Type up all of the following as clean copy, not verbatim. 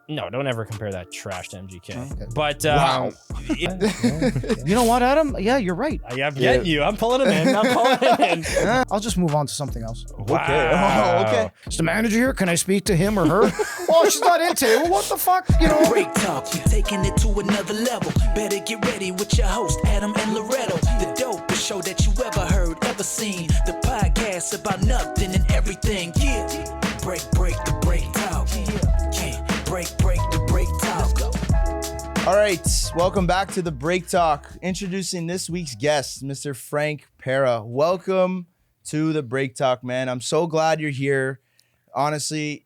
No, don't ever compare that trash to MGK. Okay. But Wow. You know what, Adam? Yeah, you're right. I'm getting you. I'm pulling him in. I'm pulling him in. I'll just move on to something else. Okay. Oh, okay. Is the manager here? Can I speak to him or her? Oh, she's not in today. Well, what the fuck? You know. Break talk, you're taking it to another level. Better get ready with your host, Adam and Loretto. The dopest show that you ever heard, ever seen. The podcast about nothing and everything. Yeah. Break the break talk. Yeah. Break the break talk. All right. Welcome back to the Break Talk. Introducing this week's guest, Mr. Frank Pera. Welcome to the Break Talk, man. I'm so glad you're here. Honestly,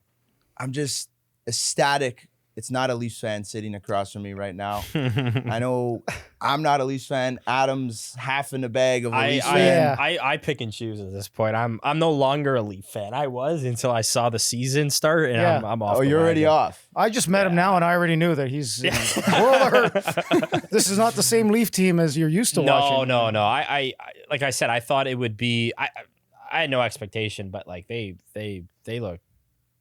I'm just ecstatic. It's not a Leafs fan sitting across from me right now. I know I'm not a Leafs fan. Adam's half in the bag of a Leafs fan. I pick and choose at this point. I'm no longer a Leaf fan. I was until I saw the season start, and Yeah. I'm off. Oh, you're already off. I just met him now, and I already knew that he's This is not the same Leaf team as you're used to watching. No. I like I said, I thought it would be. I had no expectation, but like they look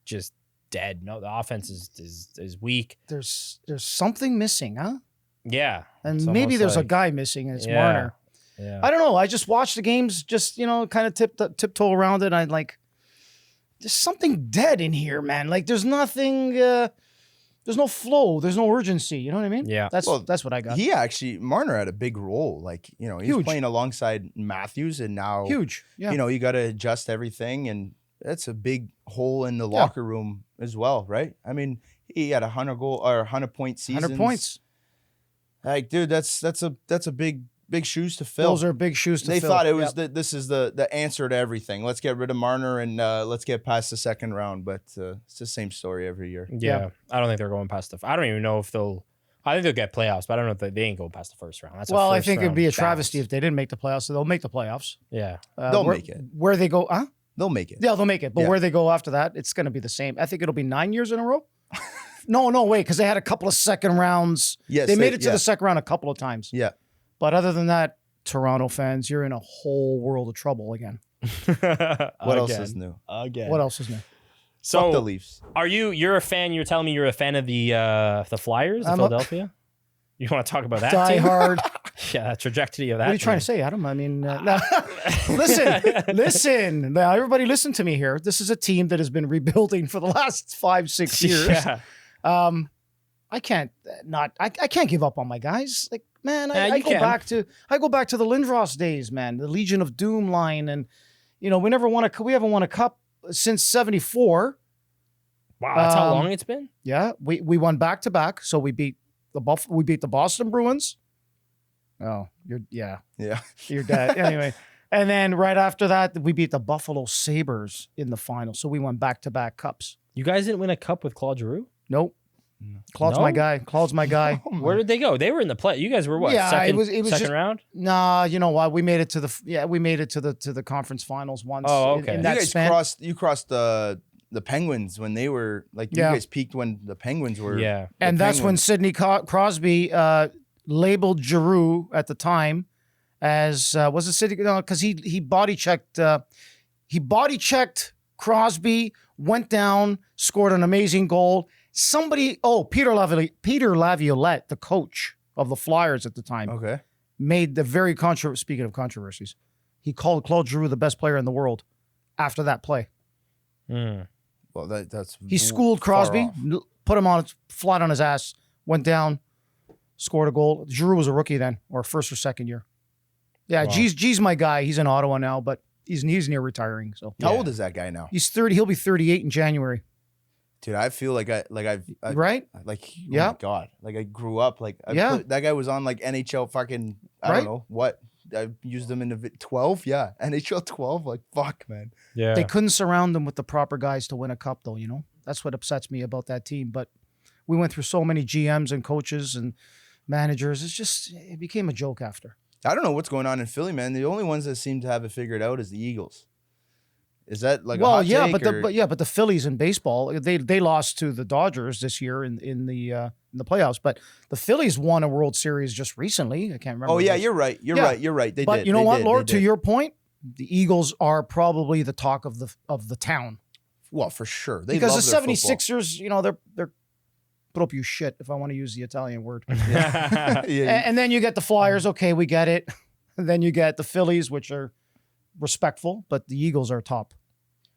just dead. No, the offense is weak. There's something missing, huh? Yeah, And it's maybe almost there's like- a guy missing, and it's Yeah. Marner. Yeah. I don't know. I just watched the games, just, kind of tiptoe around it. And I like, there's something dead in here, man. Like, there's nothing, there's no flow. There's no urgency. You know what I mean? Yeah. That's what I got. Marner had a big role. Like, he was Huge. playing alongside Matthews, and now, Huge. Yeah. you got to adjust everything, and that's a big hole in the locker room as well, right? I mean, he had 100-point season. 100 points. Like, dude, that's a big shoes to fill. Those are big shoes to They fill. thought it was Yep. this is the answer to everything. Let's get rid of Marner and let's get past the second round. But it's the same story every year. Yeah. I don't think they're going past I don't even know if they'll. I think they'll get playoffs, but I don't know if they ain't going past the first round. That's Well, I I think it'd be a travesty if they didn't make the playoffs. So they'll make the playoffs. Yeah. They'll make it. Where they go, huh? They'll make it. Yeah, they'll make it. But Yeah. where they go after that, it's going to be the same. I think it'll be 9 years in a row. No, wait, because they had a couple of second rounds. Yes, they made it to the second round a couple of times. Yeah. But other than that, Toronto fans, you're in a whole world of trouble again. What else is new? Again. What else is new? Fuck the So, Leafs. you're a fan? You're telling me you're a fan of the Flyers, I'm a- Philadelphia? You want to talk about that Die team? hard. Yeah, that trajectory of that. What are you trying to say, Adam? I mean, listen. Now, everybody listen to me here. This is a team that has been rebuilding for the last 5-6 years. Yeah. I can't give up on my guys. Like, man, Yeah, I you go can. back to the Lindros days, man, the Legion of Doom line. And, we haven't won a cup since 74. Wow, that's how long it's been? Yeah. We won back to back. So we beat the Boston Bruins. Oh, you're Yeah. dead. Anyway. And then right after that, we beat the Buffalo Sabres in the final. So we won back to back cups. You guys didn't win a cup with Claude Giroux? Nope. Claude's No? my guy. Claude's my guy. Where did they go? They were in the play. You guys were what? Yeah, second, it was second just- round? Nah, you know what? We made it to the conference finals once. Oh, in- okay. In You that guys span. crossed the Penguins when they were like Yeah. you guys peaked when the Penguins were. Yeah. And the that's when Penguins. Sidney Crosby labeled Giroux at the time as was it Sidney? No, because he body checked. He body checked Crosby, went down, scored an amazing goal. Peter Laviolette, the coach of the Flyers at the time, Okay. made the very speaking of controversies, he called Claude Giroux the best player in the world after that play. Mm. Well, that's He schooled far Crosby, off. put him flat on his ass, went down, scored a goal. Giroux was a rookie then, or first or second year. Yeah, Wow. G's my guy. He's in Ottawa now, but he's near retiring. So How Yeah. old is that guy now? he's 30. He'll be 38 in January. Dude, I feel like I Right? like oh Yeah. my God, like I grew up like Yeah. that guy was on like NHL fucking I Right? don't know what I used him in the 12 NHL 12 like fuck man. Yeah. They couldn't surround them with the proper guys to win a cup, though. That's what upsets me about that team. But we went through so many GMs and coaches and managers. It became a joke after. I don't know what's going on in Philly, man. The only ones that seem to have it figured out is the Eagles. Is that like a hot take, but the Phillies in baseball, they lost to the Dodgers this year in the playoffs. But the Phillies won a World Series just recently. I can't remember. Oh yeah, It was- you're right. You're Yeah. right. You're right. They But did. you know They what, did. Lord? They To did. your point, the Eagles are probably the talk of the town Well, for sure. They because love the their football. 76ers, proprio shit, if I want to use the Italian word. Yeah. And then you get the Flyers. Okay, we get it. And then you get the Phillies, which are respectful, but the Eagles are top.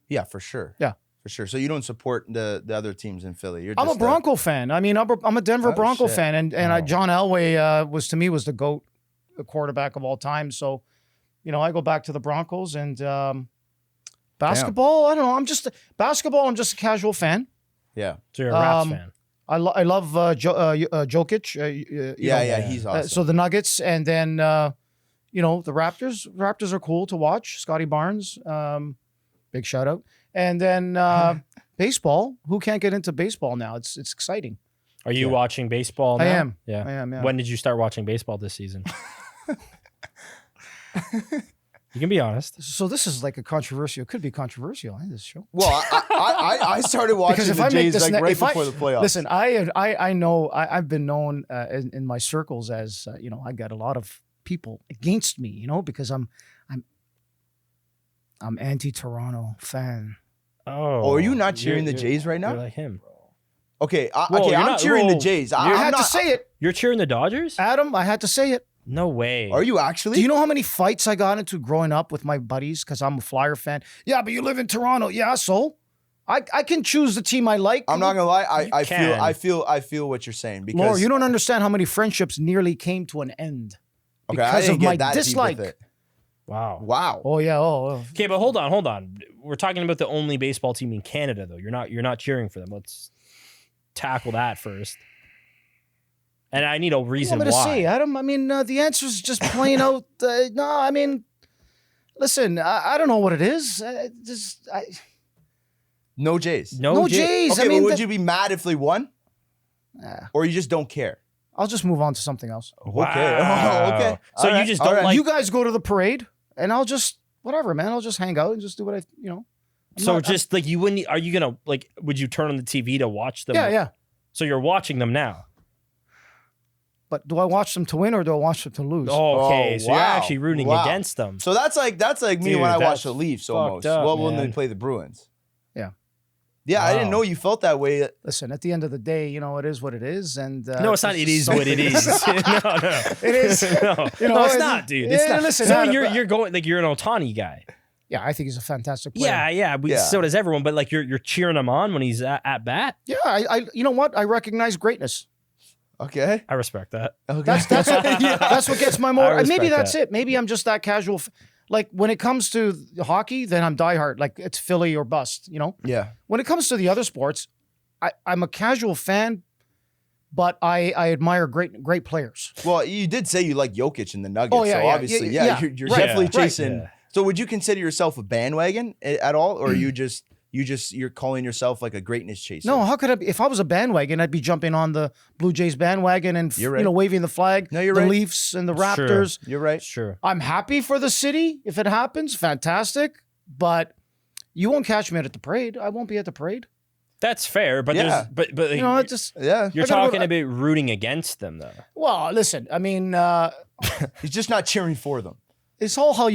Yeah, for sure. Yeah. For sure. So you don't support the other teams in Philly. You're I'm a just Bronco fan. I mean, I'm a Denver Oh, Bronco shit. fan, and John Elway was to me was the GOAT quarterback of all time. So, I go back to the Broncos and basketball. I don't know. I'm just a casual fan. Yeah. So you're a Raps fan. I love Jokic. Yeah, he's awesome. So the Nuggets, and then the Raptors. Raptors are cool to watch. Scotty Barnes, big shout out. And then baseball. Who can't get into baseball now? It's exciting. Are you watching baseball now? I am. Yeah. I am. Yeah. When did you start watching baseball this season? You can be honest. So this is like a controversial. It could be controversial in this show. Well, I started watching Because if the I make Jays this like ne- right if I- before the playoffs. Listen, I know I've been known in my circles as I got a lot of people against me, because I'm anti-Toronto fan. Oh, are you not cheering the Jays right now? You're like him. Okay, Whoa, you're I'm not- cheering the whoa. Jays. I had to say it, You're cheering the Dodgers? Adam. I had to say it. No way. Are you actually? Do you know how many fights I got into growing up with my buddies because I'm a Flyer fan? Yeah, but you live in Toronto. Yeah, so I can choose the team I like. I'm not gonna lie. I can. feel what you're saying because Laura, you don't understand how many friendships nearly came to an end okay, I because didn't of get my that deep with dislike. it. Wow. Wow. Oh yeah. Oh. Okay, but hold on. We're talking about the only baseball team in Canada, though. You're not cheering for them. Let's tackle that first. And I need a reason What do you want why. me to say, Adam? I mean, the answer is just plain out. No, I mean, listen, I don't know what it is. No Jays. No Jays. Okay, I mean, but would you be mad if they won, Nah, or you just don't care? I'll just move on to something else. Wow. Okay. Oh, okay. So All you right. just All don't right. like. You guys go to the parade, and I'll just whatever, man. I'll just hang out and just do what I'm so not- just like you wouldn't. Are you gonna like? Would you turn on the TV to watch them? Yeah. So you're watching them now. But do I watch them to win or do I watch them to lose? Oh, okay. Oh, So you're wow. actually rooting Wow. against them. So that's like me Dude, when I watch that's the Leafs fucked almost. up, Well, when they man. play the Bruins. Yeah. Yeah, I didn't Wow. know you felt that way. Listen, at the end of the day, it is what it is, and No, it's not. It is what it is. no. It is. No, No, it's it's- not, dude. It's Yeah, not. listen, so Adam, you're going like you're an Otani guy. Yeah, I think he's a fantastic player. Yeah. Yeah. So does everyone. But like you're cheering him on when he's at bat. Yeah, I you know what? I recognize greatness. Okay. I respect that. Okay. That's that's what gets my more. I Maybe respect that's that. it. Maybe I'm just that casual. Like when it comes to hockey, then I'm diehard. Like it's Philly or bust. yeah. When it comes to the other sports, I'm a casual fan, but I admire great players. Well, you did say you like Jokic in the Nuggets, Oh, yeah, so yeah, obviously, yeah, yeah. you're Right, definitely right. chasing. Yeah. So, would you consider yourself a bandwagon at all, or are you're calling yourself like a greatness chaser? No, how could I be? If I was a bandwagon, I'd be jumping on the Blue Jays bandwagon and You're right. waving the flag. No, you're the right. Leafs and the Sure. Raptors. You're right. Sure. I'm happy for the city if it happens. Fantastic, but you won't catch me at the parade. I won't be at the parade. That's fair. But Yeah. there's but It just Yeah. you're I gotta go- talking about rooting against them though. well, listen. I mean, He's just not cheering for them. it's all how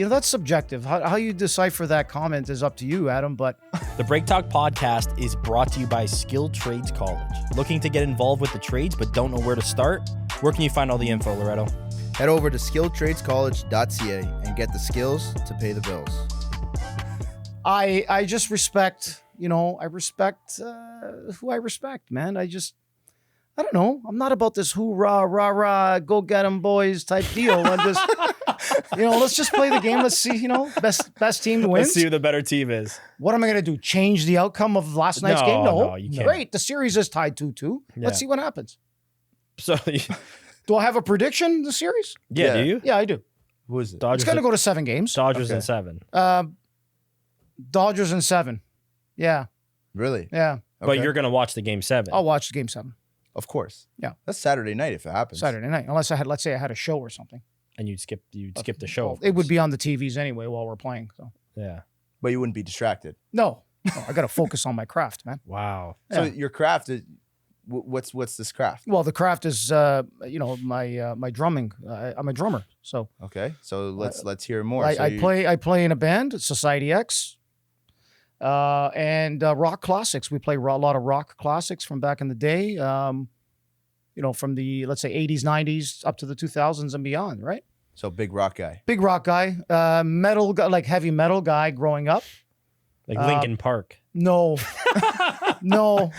that's subjective. How you decipher that comment is up to you, Adam. But The Break Talk podcast is brought to you by Skilled Trades College. Looking to get involved with the trades but don't know where to start? Where can you find all the info, Loretto? Head over to skilledtradescollege.ca and get the skills to pay the bills. I just respect. I respect who I respect, man. I don't know. I'm not about this hoorah, rah, rah, go get 'em boys type deal. I'm just, let's just play the game. Let's see, best team wins. Let's see who the better team is. What am I going to do? Change the outcome of last night's No, game? no, you can't. Great. The series is tied 2-2. Yeah. Let's see what happens. So Do I have a prediction in the series? yeah, Yeah. do you? Yeah, I do. Who is it? Dodgers. It's going to go to 7 games. Dodgers Okay. in 7. Dodgers in 7. Yeah. Really? Yeah. But Okay. you're gonna watch the game 7. I'll watch game 7 Of course. Yeah. That's Saturday night if it happens. Saturday night. Unless let's say I had a show or something. And you'd skip the show. Well, of it would course. be on the TVs anyway while we're playing. So Yeah. But you wouldn't be distracted. no, I got to focus on my craft, man. Wow. So Yeah. your craft is what's this craft? Well, the craft is my drumming. I'm a drummer, so Okay. So let's hear more. So I you- play in a band, Society X. and rock classics. We play a lot of rock classics from back in the day. From the, let's say, 80s, 90s up to the 2000s and beyond, right? So big rock guy. Big rock guy, metal guy, like heavy metal guy growing up. Like Linkin Park. No, no.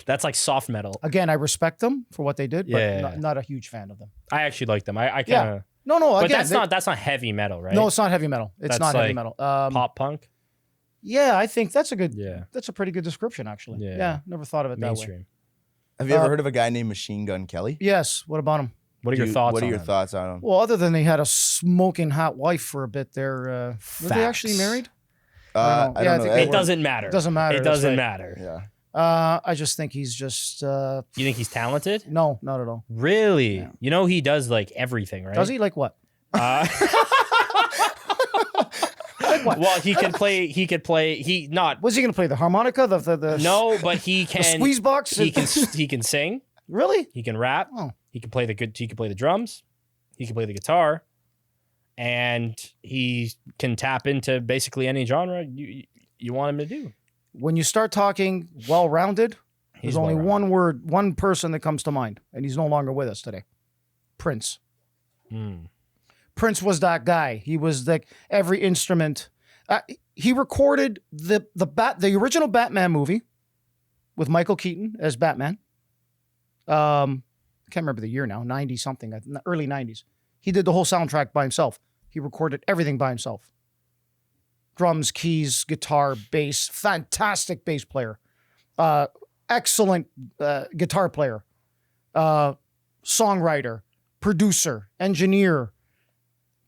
That's like soft metal. Again, I respect them for what they did, but Yeah. not a huge fan of them. I actually like them. I kind of. Yeah. No. But Again, that's not heavy metal, right? No, it's not heavy metal. It's That's not heavy like metal. Pop punk. Yeah, I think that's a good. Yeah. That's a pretty good description, actually. Yeah. Yeah, never thought of it that way. Mainstream. Have you ever heard of a guy named Machine Gun Kelly? Yes. What about him? What are your thoughts? What are on your him? thoughts on him? Well, other than he had a smoking hot wife for a bit there. Were they actually Facts. married? I don't Yeah, I know. think they It were. doesn't matter. It doesn't matter. It That's doesn't right. matter. Yeah. I just think he's just. You think he's talented? No, not at all. Really? Yeah. You know he does like everything, right? Does he? Like what? Well, he could play. He could play. He not. Was he going to play the harmonica? The No, but he the can. squeeze box? He can. He can sing. Really? He can rap. Oh. He can play the good. He can play the drums. He can play the guitar, and he can tap into basically any genre you want him to do. When you start talking well-rounded, He's there's only well-rounded. one person that comes to mind, and he's no longer with us today. Prince. Hmm. Prince was that guy. He was like every instrument. He recorded the original Batman movie with Michael Keaton as Batman. I can't remember the year now, 90 something, early 90s. He did the whole soundtrack by himself. He recorded everything by himself. Drums, keys, guitar, bass, fantastic bass player. Excellent guitar player. Songwriter, producer, engineer.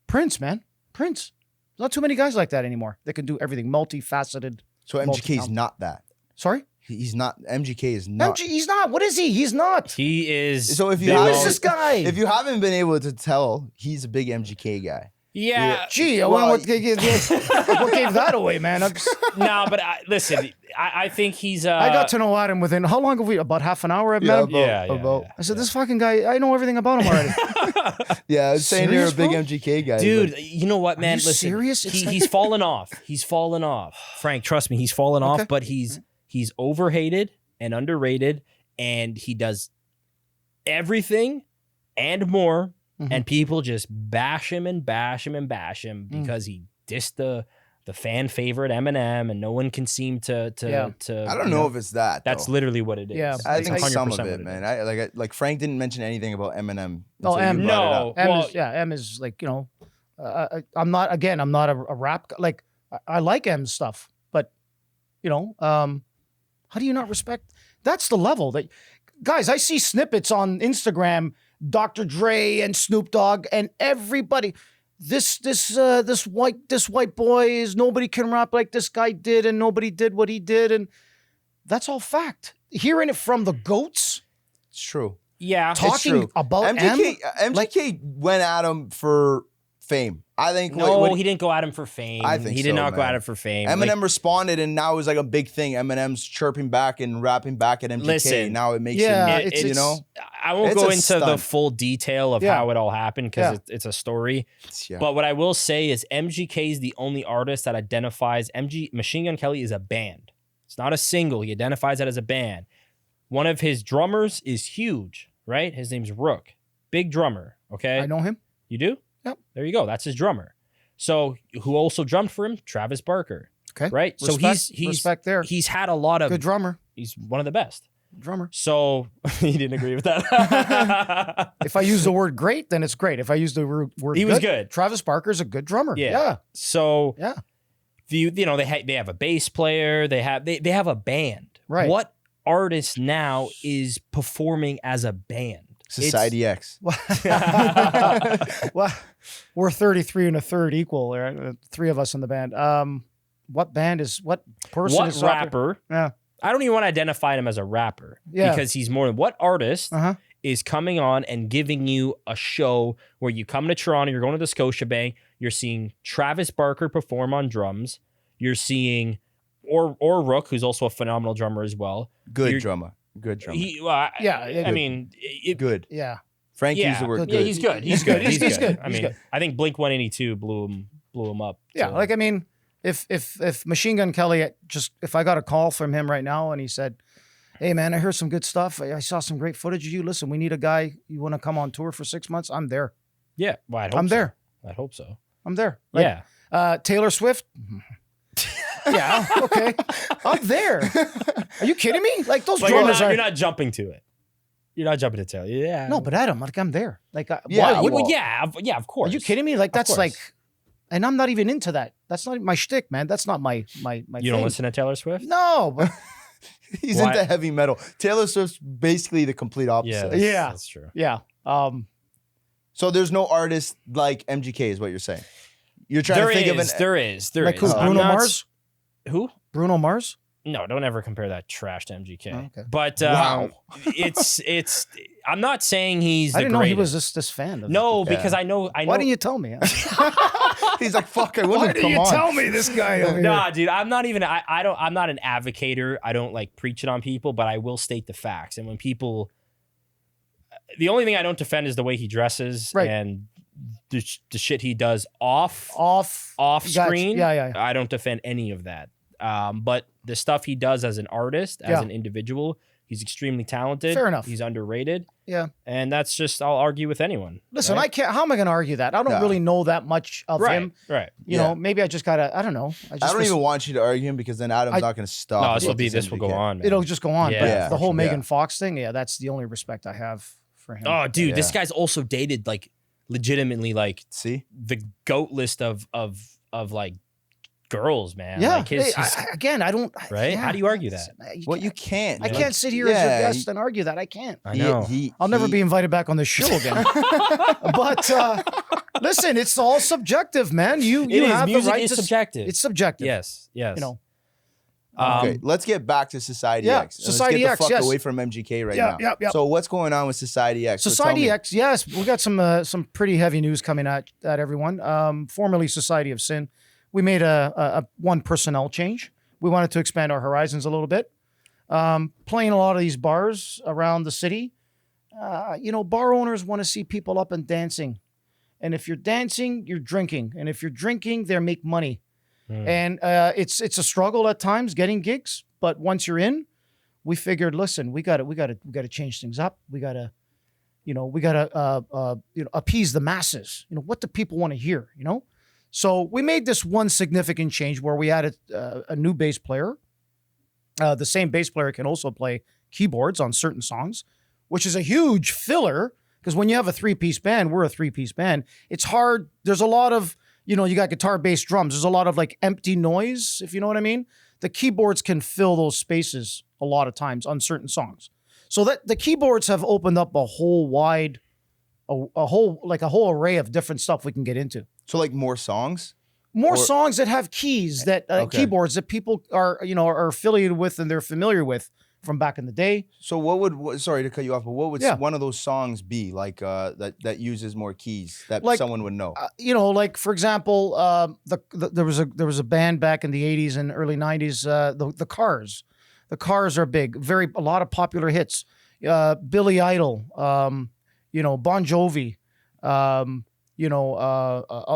Prince, man. Prince. There's not too many guys like that anymore. They can do everything, multifaceted. So MGK is not that. Sorry? He's not. MGK is not. He's not. What is he? He's not. He is. So if you the Who haven't- is this guy? If you haven't been able to tell, he's a big MGK guy. Yeah. Gee, I Well, wonder what gave that away, man. No, but listen, I think he's. I got to know Adam within how long have we? About half an hour. I've met him. Yeah. I said, this fucking guy. I know everything about him already. Yeah, I was saying you're a Serious, big bro? MGK guy, Dude, but you know what, man? you Listen, serious? It's like- he's fallen off. He's fallen off. Frank, trust me, he's fallen off. Okay. But he's overhated and underrated, and he does everything and more. Mhm. And people just bash him and bash him and bash him Mm. because he dissed the fan favorite Eminem, and no one can seem to. Yeah. I don't know if it's that. That's though. literally what it is. Yeah, I It's think 100% some of what it, man. is. Like Frank didn't mention anything about Eminem. Oh, until you M. brought it No. up. M Well- is M is like I'm not a rap guy. Like I like M's stuff, but how do you not respect? That's the level that guys. I see snippets on Instagram. Dr. Dre and Snoop Dogg and everybody. This white boy is nobody can rap like this guy did, and nobody did what he did, and that's all fact. Hearing it from the goats It's true. Yeah. It's talking true. about MGK went at him for fame. I think. No, he didn't go at him for fame. I think he did so, not go man. at him for fame. Eminem Like, responded, and now it was like a big thing. Eminem's chirping back and rapping back at MGK. Listen, now it makes yeah, him, it's- you know. I won't It's go a into the stunt. full detail of Yeah. how it all happened because Yeah. it's a story. Yeah. But what I will say is MGK is the only artist that identifies Machine Gun Kelly is a band. It's not a single. He identifies that as a band. One of his drummers is huge, right? His name's Rook. Big drummer, okay? I know him. You do? Yep. There you go. That's his drummer. So who also drummed for him? Travis Barker. Okay. Right? So Respect, he's respect there. he's had a lot of Good drummer. he's one of the best. Drummer. So he didn't agree with that. If I use the word great, then it's great. If I use the word He was good. Travis Barker's a good drummer. Yeah. So Yeah. they have a bass player, they have a band. Right. What artist now is performing as a band? Society X. Well, we're 33 and a third equal. Right? Three of us in the band. What band is what person What is rapper? Yeah. I don't even want to identify him as a rapper Yeah. because he's more than what artist Uh-huh. is coming on and giving you a show where you come to Toronto, you're going to the Scotiabank, you're seeing Travis Barker perform on drums, you're seeing or Rook, who's also a phenomenal drummer as well. Good You're- drummer. Good drummer. Yeah. I mean, good. Yeah. Frank yeah, used the word good. yeah, good. he's good. He's good. He's good. I He's mean, good. I think Blink 182 blew him up. Yeah. to- Like, I mean, if Machine Gun Kelly if I got a call from him right now and he said, "Hey man, I heard some good stuff. I saw some great footage of you. Listen, we need a guy. You want to come on tour for 6 months? I'm there. Yeah, well, I'd hope I'm so. there. I'd hope so. I'm there. Like, Yeah. Taylor Swift. Yeah, okay. I'm there. Are you kidding me? Like those But you're drummers not, are. you're not jumping to it. You're not jumping to Taylor. Yeah. No, but Adam, like I'm there. Like, Yeah, why would? well, yeah, of course. Are you kidding me? Like that's course. like, and I'm not even into that. That's not my shtick, man. That's not my You thing. don't listen to Taylor Swift? No, but He's Why- into heavy metal. Taylor Swift's basically the complete opposite. Yeah. That's true. yeah. So there's no artist like MGK, is what you're saying. You're trying There to think of an. is. Like who? I'm Bruno not- Mars. Who? Bruno Mars. No, don't ever compare that trash to MGK. Oh, okay. But Wow. it's. I'm not saying he's. I the didn't know he greatest. was this fan of. No, Yeah. because I know. Why didn't you tell me? He's like, fuck, I Why wouldn't didn't come you on. tell me this guy? Over here? Nah, dude, I'm not even. I don't. I'm not an advocator. I don't like preach it on people, but I will state the facts. And when people, the only thing I don't defend is the way he dresses Right. and the shit he does off Off off Gotcha. screen. Yeah. I don't defend any of that. But the stuff he does as an artist, as Yeah. an individual, he's extremely talented. Fair enough. He's underrated. Yeah. And that's just, I'll argue with anyone. Listen, right? I can't. How am I going to argue that? I don't No. really know that much of Right. him. Right. You Yeah. know, maybe I just gotta. I don't know. I don't even want you to argue him because then Adam's I- not going to stop. No, this will about be, this will go MGK. on. Man. It'll just go on. Yeah. But Yeah, the whole for sure. Megan Yeah. Fox thing, yeah, that's the only respect I have for him. Oh, dude, this Yeah. guy's also dated like legitimately like See? the GOAT list of like girls, man. yeah. Like his, Hey, again, I don't. right? yeah. How do you argue that? Well, you can't. I can't sit here as Yeah, your guest and argue that. I can't. I know. I'll never be invited back on this show again. But listen, it's all subjective, man. You It is. have the Music right is to. subjective. It's subjective. Yes. You know. Okay, let's get back to Society yeah, X. And Society let's X, get the fuck yes. away from MGK right Yeah, now. yeah. So what's going on with Society X? So tell Society me. X, yes, we got some pretty heavy news coming at everyone. Formerly Society of Sin, we made a one personnel change. We wanted to expand our horizons a little bit. Playing a lot of these bars around the city. Bar owners want to see people up and dancing, and if you're dancing, you're drinking, and if you're drinking, they make money. And it's a struggle at times getting gigs, but once you're in, we figured, listen, we got to change things up. We got to appease the masses. What do people want to hear? So we made this one significant change where we added a new bass player. The same bass player can also play keyboards on certain songs, which is a huge filler because when you have a three-piece band, we're a three-piece band. It's hard. There's a lot of you got guitar, bass, drums. There's a lot of like empty noise, if you know what I mean. The keyboards can fill those spaces a lot of times on certain songs. So that the keyboards have opened up a whole array of different stuff we can get into. So like more songs? More Or- songs that have keys that Okay. keyboards that people are affiliated with and they're familiar with from back in the day. So sorry to cut you off, but what would Yeah. one of those songs be like that uses more keys that Like, someone would know? Like for example, there was a band back in the 80s and early 90s, the Cars. The Cars are big, a lot of popular hits. Billy Idol, Bon Jovi,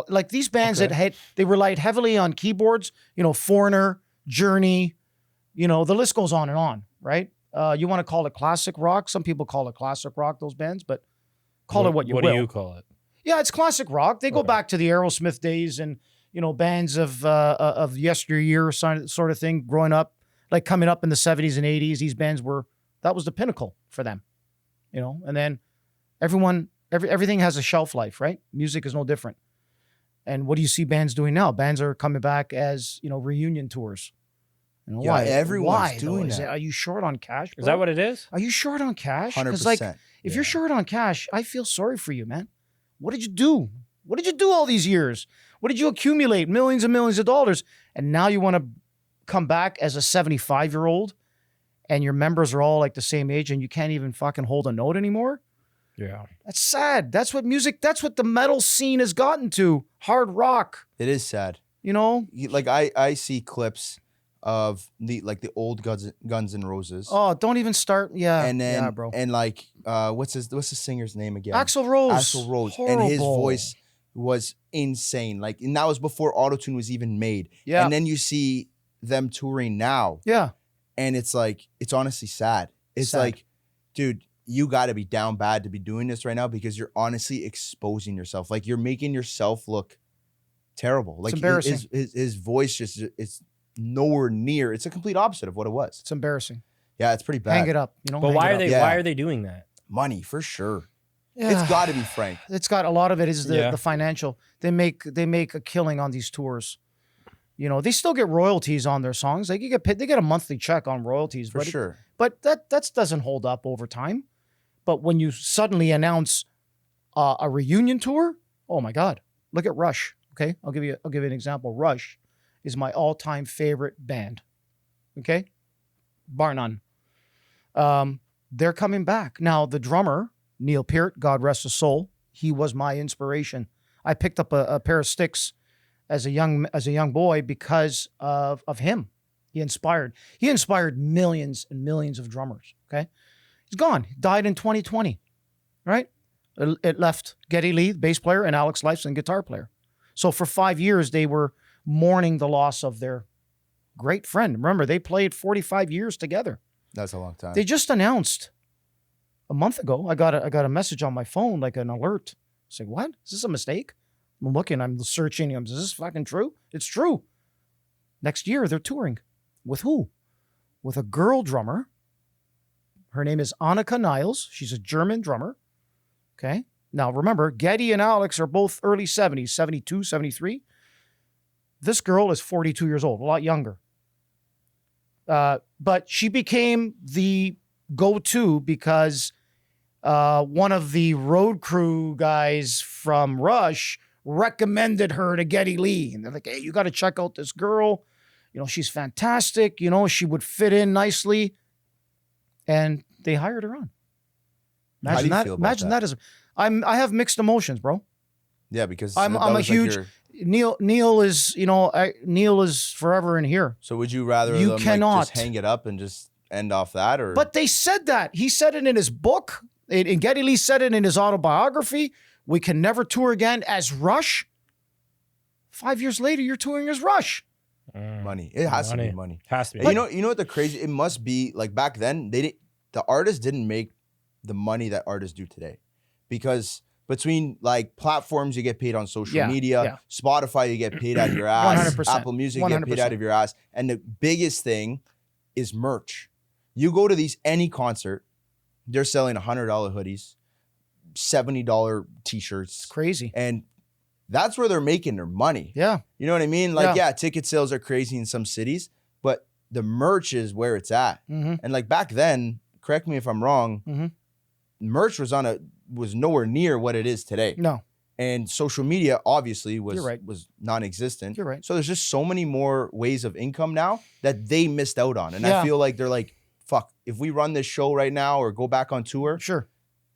like these bands that they relied heavily on keyboards, Foreigner, Journey, the list goes on and on, right? You want to call it classic rock. Some people call it classic rock, those bands, but call it what you will. What do you call it? Yeah, it's classic rock. They go Okay. back to the Aerosmith days and, bands of yesteryear sort of thing growing up, like coming up in the 70s and 80s. These bands that was the pinnacle for them, and then everything has a shelf life, right? Music is no different. And what do you see bands doing now? Bands are coming back as, reunion tours. Yeah, Why? everyone's Why, doing though? that. Are you short on cash? Is that what it is? Are you short on cash? 100%. Because if you're short on cash, I feel sorry for you, man. What did you do? What did you do all these years? What did you accumulate? Millions and millions of dollars. And now you want to come back as a 75-year-old and your members are all like the same age and you can't even fucking hold a note anymore? Yeah. That's sad. That's what the metal scene has gotten to. Hard rock, It is sad. Like I see clips of the old Guns N' Roses. Oh, don't even start. Yeah. and then yeah, bro. and what's the singer's name again? Axl Rose. Axl Rose. And his Horrible. voice was insane. Like, and that was before autotune was even made. Yeah. And then you see them touring now, Yeah. and it's like, it's honestly sad. It's Sad. like, dude, you got to be down bad to be doing this right now, because you're honestly exposing yourself. Like, you're making yourself look terrible. Like, embarrassing. his voice just, it's nowhere near. It's a complete opposite of what it was. It's embarrassing. Yeah, it's pretty bad. Hang it up. You know. But hang why it are up. they? Yeah. Why are they doing that? Money for sure. Yeah. It's got to be Frank. It's got a lot of it is the, Yeah. the financial. They make a killing on these tours. You know, they still get royalties on their songs. They get a monthly check on royalties, For but sure. but that doesn't hold up over time. But when you suddenly announce a reunion tour, oh my God! Look at Rush. Okay, I'll give you an example. Rush is my all-time favorite band. Okay, bar none. They're coming back now. The drummer Neil Peart, God rest his soul, he was my inspiration. I picked up a pair of sticks as a young boy because of him. He inspired millions and millions of drummers. Okay, he's gone. He died in 2020. Right, it left Geddy Lee, bass player, and Alex Lifeson, guitar player. So for 5 years they were mourning the loss of their great friend. Remember, they played 45 years together. That's a long time. They just announced a month ago. I got a message on my phone, like an alert. I was like, what? Is this a mistake? I'm looking, I'm searching. Is this fucking true? It's true. Next year, they're touring. With who? With a girl drummer. Her name is Annika Niles. She's a German drummer. Okay. Now, remember, Geddy and Alex are both early 70s, 72, 73. This girl is 42 years old, a lot younger. But she became the go-to because one of the road crew guys from Rush recommended her to Geddy Lee. And they're like, hey, you got to check out this girl. You know, she's fantastic. You know, she would fit in nicely. And they hired her on. How do Imagine you that. feel about Imagine that? that as I have mixed emotions, bro. Yeah, because I'm that a was like huge Neil is, you know, Neil is forever in here. So would you rather You them cannot. like just hang it up and just end off that, or? But they said that. He said it in his book. And Geddy Lee said it in his autobiography. We can never tour again as Rush. 5 years later, you're touring as Rush. money. It has to be money. Has to be. And you know what the crazy? It must be like back then. The artists didn't make the money that artists do today, because between like platforms, you get paid on social media, Spotify, you get paid out of your ass, 100%. Apple Music, you get paid out of your ass, and the biggest thing is merch. You go to any concert, they're selling $100 hoodies, $70 t-shirts. It's crazy. And that's where they're making their money. Yeah. You know what I mean? Like, yeah, ticket sales are crazy in some cities, but the merch is where it's at. Mm-hmm. And like back then, correct me if I'm wrong, merch was nowhere near what it is today. No. And social media obviously was You're right. was non-existent. You're right. So there's just so many more ways of income now that they missed out on. And Yeah. I feel like they're like, fuck, if we run this show right now or go back on tour, Sure.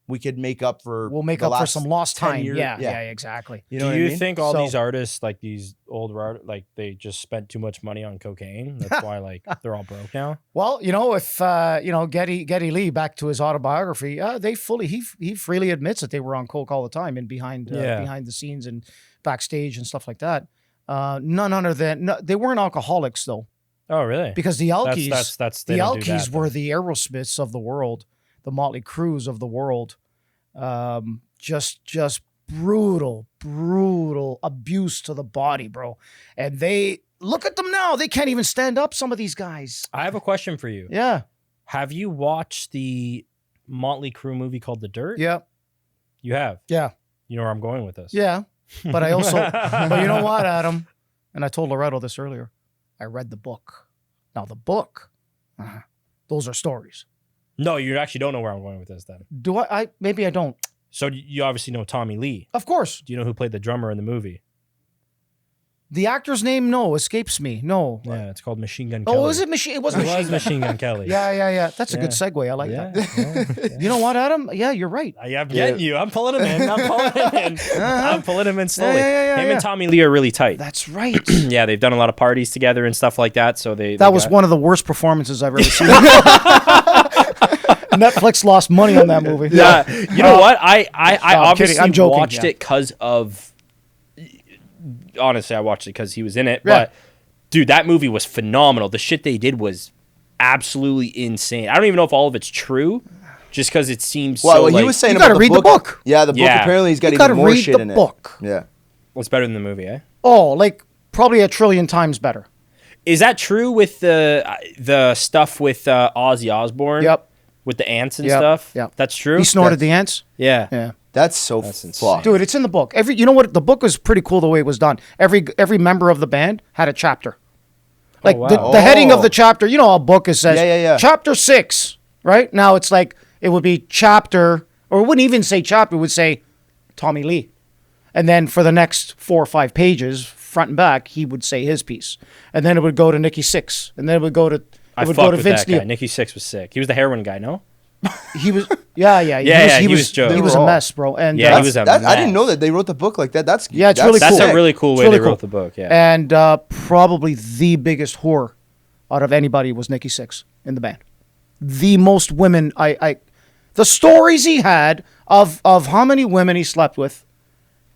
we could make up for We'll make the up for last some lost 10 time. years. Yeah, exactly. You know Do what you I mean? think all So- these artists, like these old like they just spent too much money on cocaine? That's why like they're all broke now. Well, you know, if Geddy Lee, back to his autobiography, he freely admits that they were on coke all the time and behind the scenes and backstage and stuff like that. None other than they weren't alcoholics though, Oh, really? because the Alkies, That's the they don't do Alkies that, were though. the Aerosmiths of the world, the Motley Crues of the world. Just brutal abuse to the body, bro. And they look at them now; they can't even stand up. Some of these guys. I have a question for you. Yeah. Have you watched the Motley Crue movie called The Dirt? Yeah. You have. Yeah. You know where I'm going with this. Yeah. But I also, but you know what, Adam? And I told Loretto this earlier. I read the book. Now the book, those are stories. No, you actually don't know where I'm going with this then. Do I maybe I don't. So you obviously know Tommy Lee. Of course. Do you know who played the drummer in the movie? The actor's name, no, escapes me. No. Yeah, it's called Machine Gun Kelly. Oh, is it Machine? It was It Machine. was Machine Gun Kelly. Yeah. That's a good Yeah. segue. I like Yeah. that. Yeah. You know what, Adam? Yeah, you're right. I'm getting you. I'm pulling him in. I'm pulling him in slowly. Yeah, Him yeah. and Tommy Lee are really tight. That's right. Yeah, they've done a lot of parties together and stuff like that. So That was one of the worst performances I've ever seen. Netflix lost money on that movie. Yeah, you know what? I I'm obviously kidding. I'm joking, watched yeah. it because of honestly, I watched it because he was in it. Yeah. But dude, that movie was phenomenal. The shit they did was absolutely insane. I don't even know if all of it's true, just because it seems Well, so. what Like, he was saying You about gotta read the book. Yeah, the book Yeah. apparently he's got You gotta even more read shit the in book. it. Yeah. what's better than the movie? Oh, like probably a trillion times better. Is that true with the stuff with Ozzy Osbourne? Yep. With the ants and Yep, stuff. yep. That's true. He snorted the ants. Yeah. Yeah. That's so insane. fucked. Dude, it's in the book. You know what? The book was pretty cool the way it was done. Every member of the band had a chapter. Like wow. the heading of Oh. the chapter, you know, a book, it says Yeah. chapter 6, right? Now it's like, it would be chapter, or it wouldn't even say chapter, it would say Tommy Lee. And then for the next 4 or 5 pages, front and back, he would say his piece. And then it would go to Nikki Sixx. And then it would go to, I it would fucked go to with Vince that guy. Neil. Nicky Sixx was sick. He was the heroin guy, no? He was, yeah. he was Joe. He was a mess, bro. And Yeah, he was a I didn't mess. know that they wrote the book like that. That's Yeah, it's really That's cool. a really cool It's way really they cool. wrote the book. Yeah. And probably the biggest whore out of anybody was Nikki Sixx in the band. The most women the stories he had of how many women he slept with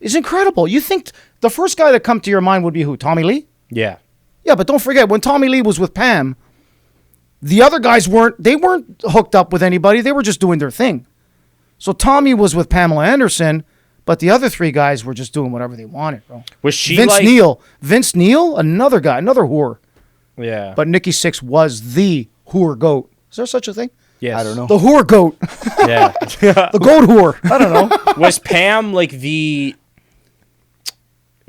is incredible. You think the first guy that come to your mind would be who? Tommy Lee? Yeah. Yeah, but don't forget when Tommy Lee was with Pam, the other guys weren't hooked up with anybody. They were just doing their thing. So Tommy was with Pamela Anderson, but the other 3 guys were just doing whatever they wanted, bro. Was she Vince like? Neil, another guy, another whore. Yeah. But Nikki Sixx was the whore goat. Is there such a thing? yes. I don't know. The whore goat. Yeah. The goat whore. I don't know. Was Pam like the?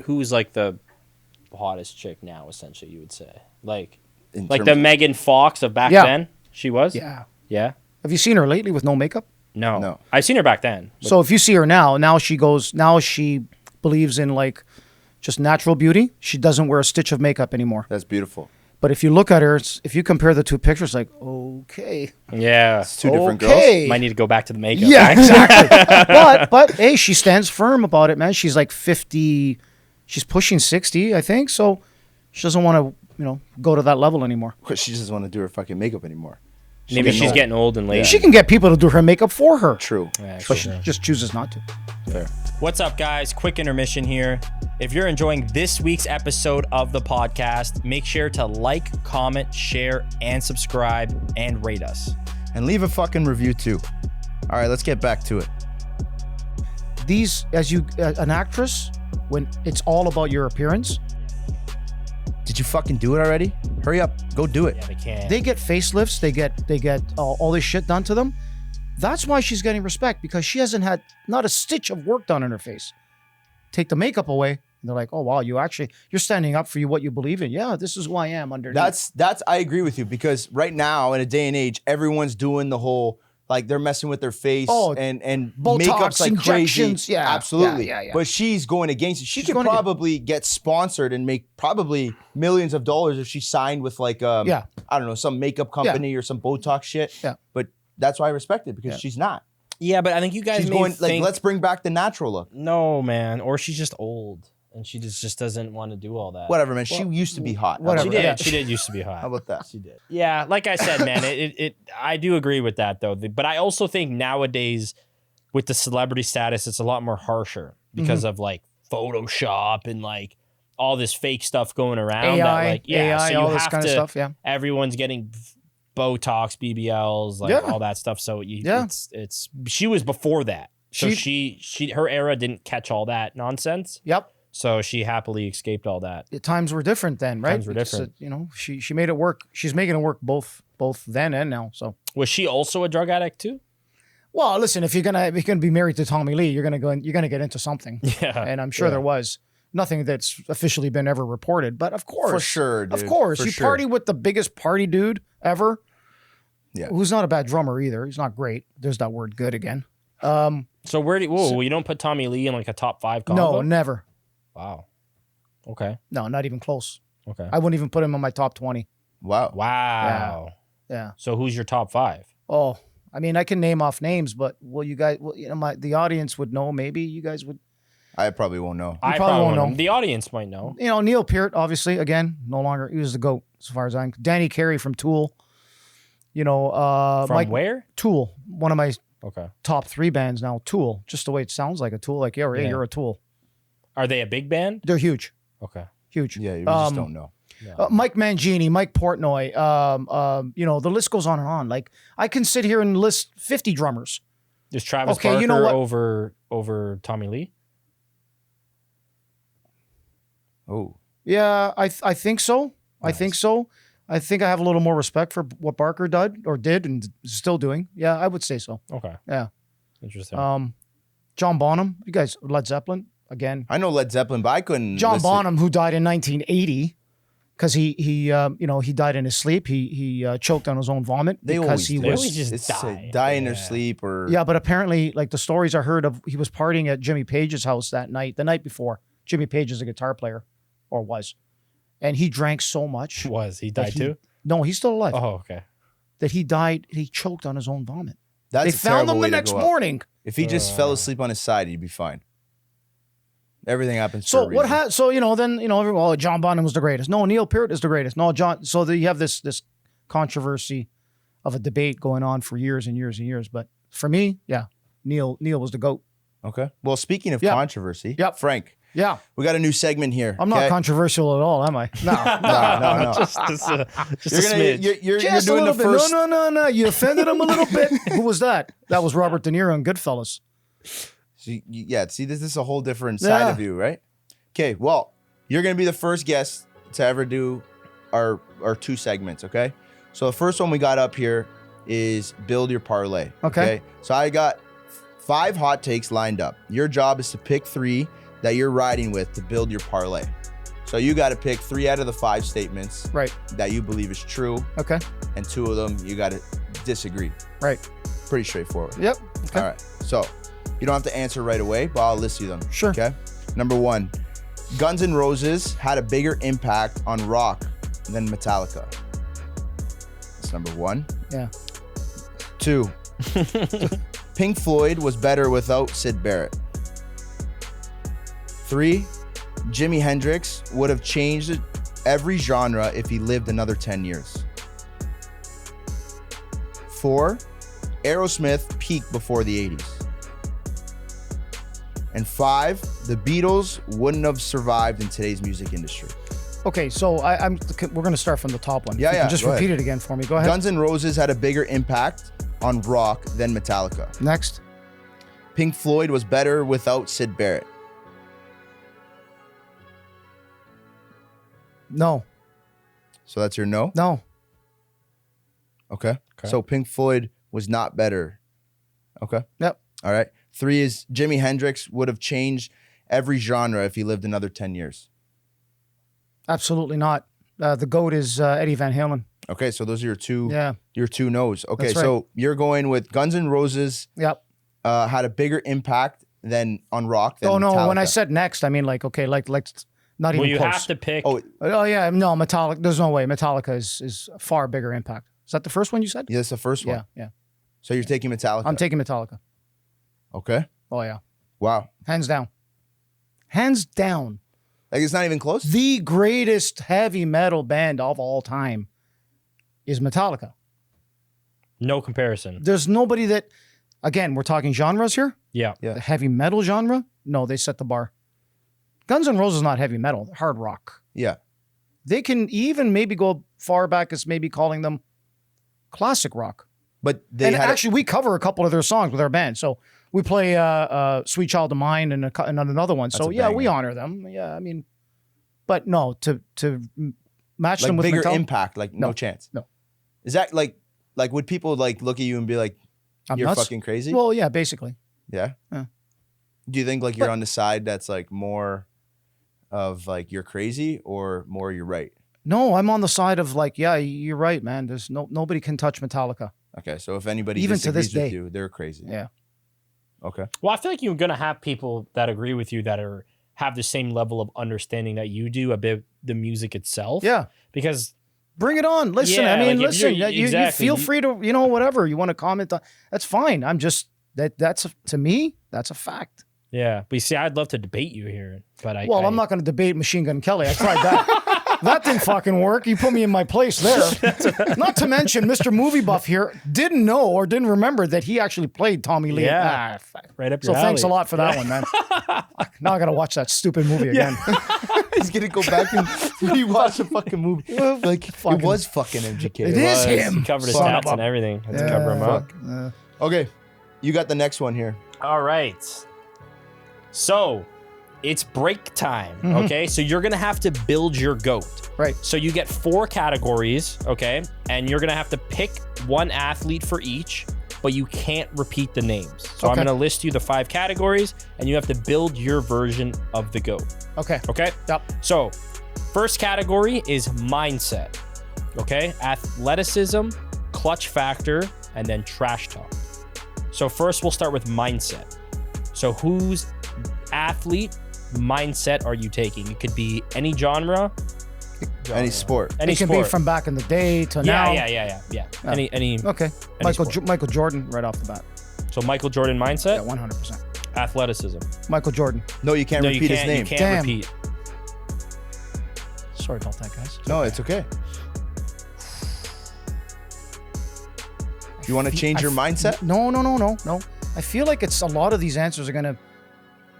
Who's like the hottest chick now? Essentially, you would say like In the terms Megan Fox of back Yeah. then. She was. Yeah. Yeah. Have you seen her lately with no makeup? No. No. I've seen her back then. So if you see her now she believes in like just natural beauty. She doesn't wear a stitch of makeup anymore. That's beautiful. But if you look at her, if you compare the 2 pictures, like, okay. Yeah. It's 2 different girls. Okay. Might need to go back to the makeup. Yeah, right? exactly. but hey, she stands firm about it, man. She's like 50. She's pushing 60, I think. So she doesn't want to, go to that level anymore. She just doesn't want to do her fucking makeup anymore. Maybe she's getting old and lazy. She can get people to do her makeup for her, True. Yeah, but she just chooses not to. Fair. What's up, guys? Quick intermission here. If you're enjoying this week's episode of the podcast, make sure to like, comment, share, and subscribe, and rate us. And leave a fucking review too. All right, let's get back to it. These, an actress, when it's all about your appearance, Did you fucking do it already? Hurry up. Go do it. Yeah, they can. they get facelifts, they get all this shit done to them. That's why she's getting respect, because she hasn't had not a stitch of work done on her face. Take the makeup away, and they're like, oh wow, you're standing up for what you believe in. Yeah, this is who I am underneath. That's I agree with you, because right now in a day and age, everyone's doing the whole like they're messing with their face and Botox, makeup's like crazy. injections, yeah, absolutely. yeah. But she's going against it. She She's could going against- probably get sponsored and make probably millions of dollars if she signed with like I don't know, some makeup company or some Botox shit. Yeah. But that's why I respect it, because she's not. Yeah, but I think you guys She's may going like, think, let's bring back the natural look. no, man, or she's just old and she just doesn't want to do all that. Whatever, man. She used to be hot. How whatever. about that? She did used to be hot. How about that? She did. Yeah, like I said, man, I do agree with that though. But I also think nowadays with the celebrity status, it's a lot more harsher because of like Photoshop and like all this fake stuff going around. AI, so you all this have kind to, of stuff. Yeah, everyone's getting Botox, BBLs, like all that stuff. So it's she was before that. So her era didn't catch all that nonsense. yep. So she happily escaped all that. The times were different then, right? Times were different. She made it work. She's making it work both then and now. So, Was she also a drug addict too? well, listen, if you're gonna be married to Tommy Lee, you're gonna get into something. Yeah. And I'm sure there was nothing that's officially been ever reported, but of course, For sure, dude. of course, For you sure. party with the biggest party dude ever. Yeah. Who's not a bad drummer either. He's not great. There's that word "good" again. So where do you don't put Tommy Lee in like a top 5 combo? No, never. Wow. Okay. No, not even close. Okay. I wouldn't even put him in my top 20. Wow. Wow. Yeah. So who's your top 5? Oh, I mean, I can name off names, but the audience would know. Maybe you guys would. I probably won't know. I probably won't won't know. The audience might know. Neil Peart, obviously, again, no longer. He was the GOAT as far as I'm. Danny Carey from Tool. From Mike where? Tool, one of my Okay. top 3 bands now. Tool, just the way it sounds like a Tool. Like, you're a Tool. Are they a big band? They're huge, Okay. huge. Yeah, you just don't know. Mike Mangini, Mike Portnoy, the list goes on and on. Like I can sit here and list 50 drummers. Is Travis Okay, Barker you know what? over Tommy Lee? Oh, Yeah, I think so. I Nice. think so. I think I have a little more respect for what Barker did and is still doing. Yeah, I would say so. Okay. Yeah. Interesting. John Bonham, you guys, Led Zeppelin again. I know Led Zeppelin, but I couldn't. John listen- Bonham, who died in 1980, because he died in his sleep. He choked on his own vomit They because always he do. They was. always just It's die. die in their Yeah. sleep or Yeah, but apparently, like the stories I heard of, he was partying at Jimmy Page's house that night, the night before. Jimmy Page is a guitar player, or was, and he drank so much. Was he that died too? No, he's still alive. Oh, okay. That he died. He choked on his own vomit. That's They a found terrible him the way to next go out. morning. If he just fell asleep on his side, he'd be fine. Everything happens. So for a what? reason. Then John Bonham was the greatest. No, Neil Peart is the greatest. No, John. So you have this controversy of a debate going on for years and years and years. But for me, yeah, Neil was the GOAT. Okay. Well, speaking of Yeah. controversy, Yep. Frank, Yeah, we got a new segment here. I'm not okay? controversial at all, am I? No, No. just You're a gonna smidge. you're just a doing little the bit. first. No. You offended him a little bit. Who was that? That was Robert De Niro in Goodfellas. Yeah. See, this is a whole different side Yeah. of you, right? Okay. Well, you're gonna be the first guest to ever do our two segments. Okay. So the first one we got up here is build your parlay. Okay. So I got 5 hot takes lined up. Your job is to pick 3 that you're riding with to build your parlay. So you got to pick 3 out of the 5 statements Right. that you believe is true, Okay. and 2 of them you got to disagree. Right. Pretty straightforward. Yep. Okay. All right. So you don't have to answer right away, but I'll list you them. Sure. Okay. Number 1, Guns N' Roses had a bigger impact on rock than Metallica. That's number 1. Yeah. 2, Pink Floyd was better without Sid Barrett. 3, Jimi Hendrix would have changed every genre if he lived another 10 years. 4, Aerosmith peaked before the 80s. And 5, the Beatles wouldn't have survived in today's music industry. Okay. So we're gonna start from the top one. If Yeah, you can yeah, Just go repeat ahead. it again for me. Go ahead. Guns N' Roses had a bigger impact on rock than Metallica. Next. Pink Floyd was better without Sid Barrett. No. So that's your no? No. Okay. Okay. So Pink Floyd was not better. Okay. Yep. All right. 3 is Jimi Hendrix would have changed every genre if he lived another 10 years. Absolutely not. The GOAT is Eddie Van Halen. Okay, so those are Yeah. your two no's. Okay, That's right. so you're going with Guns N' Roses Yep. had a bigger impact than on rock than Oh no. When I Metallica. said next, I mean like not Well, even you close. have to pick. Oh, Oh yeah. No. Metallica. There's no way. Metallica is a far bigger impact. Is that the first one you said? yeah, that's the first one. Yeah. Yeah. So you're taking Metallica. I'm taking Metallica. Okay. Oh yeah. Wow. Hands down. Hands down. Like it's not even close. The greatest heavy metal band of all time is Metallica. No comparison. There's nobody that, again, we're talking genres here. Yeah. Yeah. The heavy metal genre. No, they set the bar. Guns N' Roses is not heavy metal, they're hard rock. Yeah. They can even maybe go far back as maybe calling them classic rock. But they And had actually, we cover a couple of their songs with our band. So we play "Sweet Child of Mine" and another one. So a yeah, we banger. honor them. Yeah, I mean, but no, to match like them with bigger Metallica. impact, like no No. chance. No. Is that like would people like look at you and be like, I'm you're nuts. fucking crazy? Well, yeah, basically. yeah. Yeah. Do you think like you're But- on the side that's like more of like you're crazy or more you're right? No, I'm on the side of like, yeah, you're right, man. There's nobody can touch Metallica. Okay, so if anybody Even to this disagrees with day. you, they're crazy. Yeah. Okay. Well, I feel like you're gonna have people that agree with you that have the same level of understanding that you do about the music itself. Yeah. Because Bring it on. Listen, Yeah, I mean, like, if listen, you're- you exactly. feel free to, whatever you want to comment on. That's fine. I'm just, to me, that's a fact. yeah, but you see, I'd love to debate you here, but I'm not going to debate Machine Gun Kelly. I tried that. That didn't fucking work. You put me in my place there. Not to mention, Mr. Movie Buff here didn't know or didn't remember that he actually played Tommy Lee. Yeah. Right up your So thanks a alley. lot for that one, man. Now I got to watch that stupid movie again. He's gonna go back and rewatch the fucking movie. Like Fucking- it was fucking MGK. It is him. He covered his Son of stats a- and everything. Had to cover him up. Okay, you got the next one here. All right. So it's break time. Okay. So you're going to have to build your GOAT. Right. So you get 4 categories. Okay. And you're going to have to pick one athlete for each, but you can't repeat the names. So I'm Okay. going to list you the 5 categories and you have to build your version of the GOAT. Okay. Okay. Yep. So first category is mindset. Okay. Athleticism, clutch factor, and then trash talk. So first we'll start with mindset. So whose athlete mindset are you taking? It could be any genre, Any sport. any It can sport. be from back in the day to yeah, now. yeah. Any. Okay. Any sport. Michael Jordan right off the bat. So Michael Jordan Yeah, mindset, 100%. athleticism. Michael Jordan. No, you can't No, repeat you his can't. name. You can't Damn. repeat. Sorry about that, guys. No, it's okay. You want to change your mindset? No. I feel like it's a lot of these answers are gonna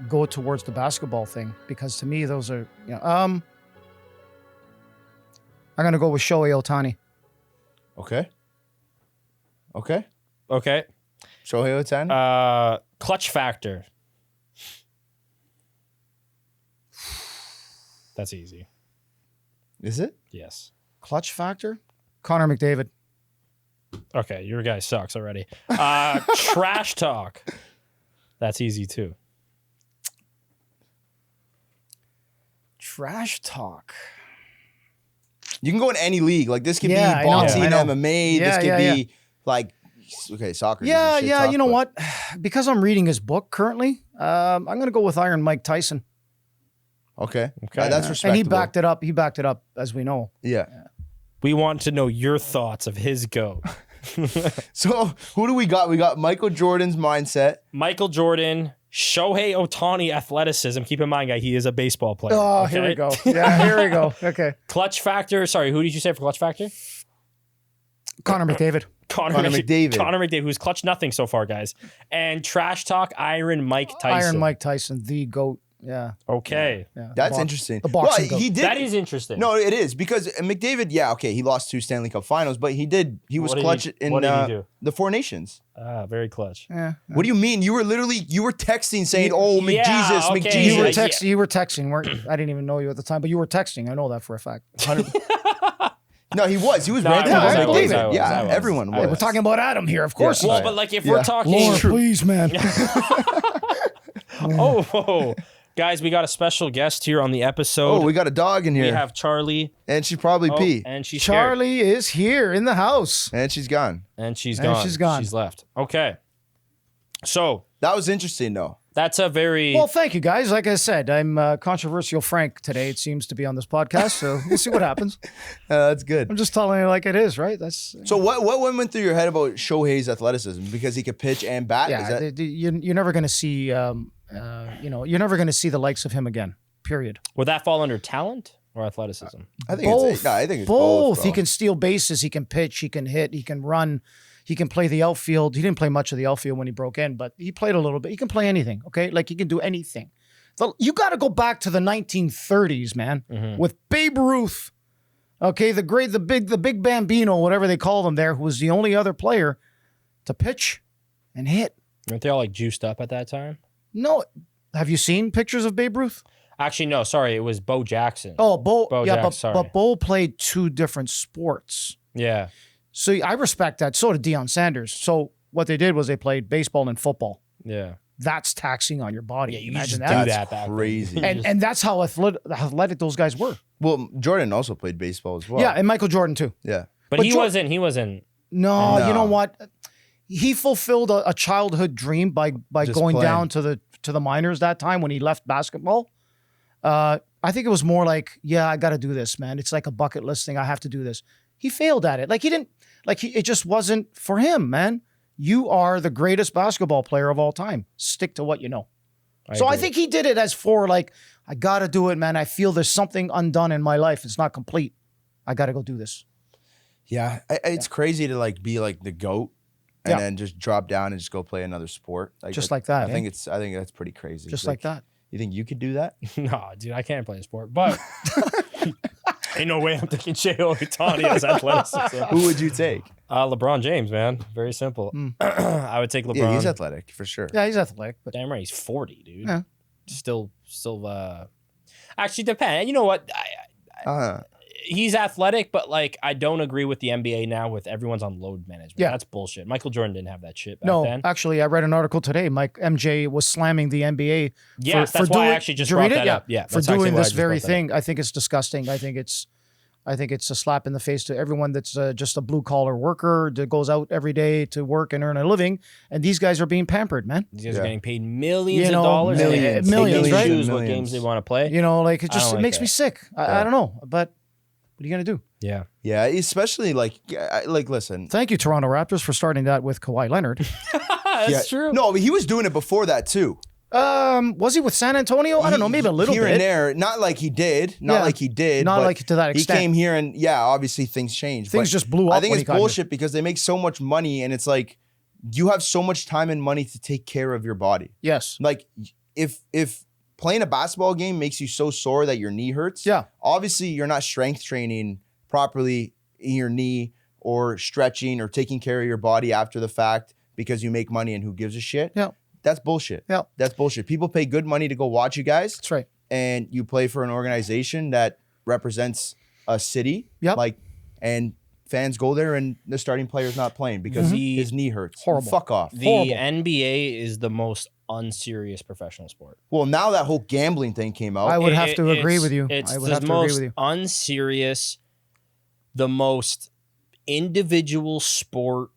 go towards the basketball thing because to me those are I'm gonna go with Shohei Ohtani. Okay. Okay. Okay. Shohei Ohtani. Clutch factor. That's easy. Is it? Yes. Clutch factor? Connor McDavid. Okay, your guy sucks already. Trash talk. That's easy too. Trash talk. You can go in any league. Like this could Yeah, I be know, boxing, I know. MMA. Yeah, this could yeah, be like soccer. Yeah, shit yeah. talk, You know but- what? Because I'm reading his book currently, I'm gonna go with Iron Mike Tyson. Okay. Okay. That's respectable. And he backed it up. He backed it up, as we know. Yeah. We want to know your thoughts of his GOAT. So who do we got? We got Michael Jordan's mindset. Michael Jordan, Shohei Ohtani athleticism. Keep in mind, guy, he is a baseball player. Oh, here we okay? go. Yeah, here we go. Okay. Clutch factor. Sorry, who did you say for clutch factor? Connor McDavid. Connor McDavid. Connor McDavid, who's clutched nothing so far, guys. And trash talk, Iron Mike Tyson. Iron Mike Tyson, the GOAT. Yeah. Okay. Yeah. That's The interesting. The boxing Well, he GOAT. did. That is interesting. No, it is because McDavid. Yeah, okay, he lost 2 Stanley Cup Finals, but he was What did clutch he- in what did he do? the 4 Nations. Very clutch. Yeah. What do you mean? You were texting saying, "Oh, Yeah, McJesus, okay. McJesus." You were Yeah. texting. You were texting. Weren't you? I didn't even know you at the time, but you were texting. I know that for a fact. No, he was. He was No, ranting I about was, I was, McDavid. I was, yeah, I was. everyone I was. We're talking about Adam here, of course. Well, Right. but like if Yeah. we're talking, Lord, please, man. whoa. Guys, we got a special guest here on the episode. Oh, we got a dog in We here, have Charlie. and she probably Oh, pee, and she's scared. Charlie is here in the house. and she's gone. And she's And gone. she's gone. She's left. Okay. So That was interesting, though. that's a very Well, thank you, guys. Like I said, I'm controversial Frank today. It seems to be on this podcast, so we'll see what happens. That's good. I'm just telling you like it is, right? That's So what went through your head about Shohei's athleticism? Because he could pitch and bat. Is yeah. that, You're never going to see, you're never going to see the likes of him again. Period. would that fall under talent or athleticism? I think Both. it's. No, I think it's both. He bro. can steal bases. He can pitch. He can hit. He can run. He can play the outfield. He didn't play much of the outfield when he broke in, but he played a little bit. He can play anything. Okay, like he can do anything. You got to go back to the 1930s, man, with Babe Ruth. Okay, the big Bambino, whatever they called him there, who was the only other player to pitch and hit. Weren't they all like juiced up at that time? No, have you seen pictures of Babe Ruth? Actually, no. Sorry, it was Bo Jackson. Oh, Bo. Bo Yeah, Jack, sorry. but Bo played 2 different sports. Yeah. So I respect that. So did Deion Sanders. So what they did was they played baseball and football. Yeah. That's taxing on your body. Yeah, you Imagine just that. do that back then. crazy. And that's how athletic those guys were. Well, Jordan also played baseball as well. Yeah, and Michael Jordan too. Yeah. But But he Jo- wasn't. He wasn't. No, No. you know what? He fulfilled a childhood dream by Just going playing. down to the minors that time when he left basketball. I think it was more like, yeah, I got to do this, man. It's like a bucket list thing. I have to do this. He failed at it. Like he didn't. It just wasn't for him, man. You are the greatest basketball player of all time. Stick to what you know. So I agree. think he did it as for like, I got to do it, man. I feel there's something undone in my life. It's not complete. I got to go do this. Yeah, it's crazy to like be like the GOAT and Yeah. then just drop down and just go play another sport. Just like that, I think that's pretty crazy. Just like that. You think you could do that? No, dude, I can't play a sport, but ain't no way I'm taking Shohei Ohtani as athleticism. Who would you take? LeBron James, man. Very simple. I would take LeBron. Yeah, he's athletic for sure. Yeah, he's athletic, but Damn right, he's 40, dude. Yeah. Still, actually depend. You know what? He's athletic, but like I don't agree with the NBA now with everyone's on load management. Yeah. That's bullshit. Michael Jordan didn't have that shit back no, then. actually, I read an article today. MJ was slamming the NBA. Yes, that's why I actually just did you brought read it? that Yeah. up. Yeah, for that's actually doing why I this just very brought that thing. I think it's disgusting. I think it's a slap in the face to everyone that's just a blue collar worker that goes out every day to work and earn a living. And these guys are being pampered, man. These guys are Yeah. getting paid millions You know, of dollars. and millions, they millions, can right? choose what Millions. games they want to play. You know, like it I don't like makes me that. sick. I don't know, but what are you gonna do? Yeah. Yeah, especially like listen. Thank you, Toronto Raptors, for starting that with Kawhi Leonard. That's true. No, but he was doing it before that too. Was he with San Antonio? I don't know, maybe a little here bit. and there. Not like he did. Not Yeah. like he did. Not but like to that extent. He came here and obviously things changed. Things but just blew up I think when it's he got here. bullshit because they make so much money and it's like you have so much time and money to take care of your body. Yes. Like if playing a basketball game makes you so sore that your knee hurts, Yeah. obviously you're not strength training properly in your knee or stretching or taking care of your body after the fact because you make money and who gives a shit. Yeah. That's bullshit. Yeah. That's bullshit. People pay good money to go watch you guys That's right. and you play for an organization that represents a city. Yep. Like, and fans go there and the starting player's not playing because his knee hurts. Horrible. Fuck off. The Horrible. NBA is the most unserious professional sport. Well, now that whole gambling thing came out. I would have to agree it's- with you. It's I would the have to agree most with you. unserious, the most individual sport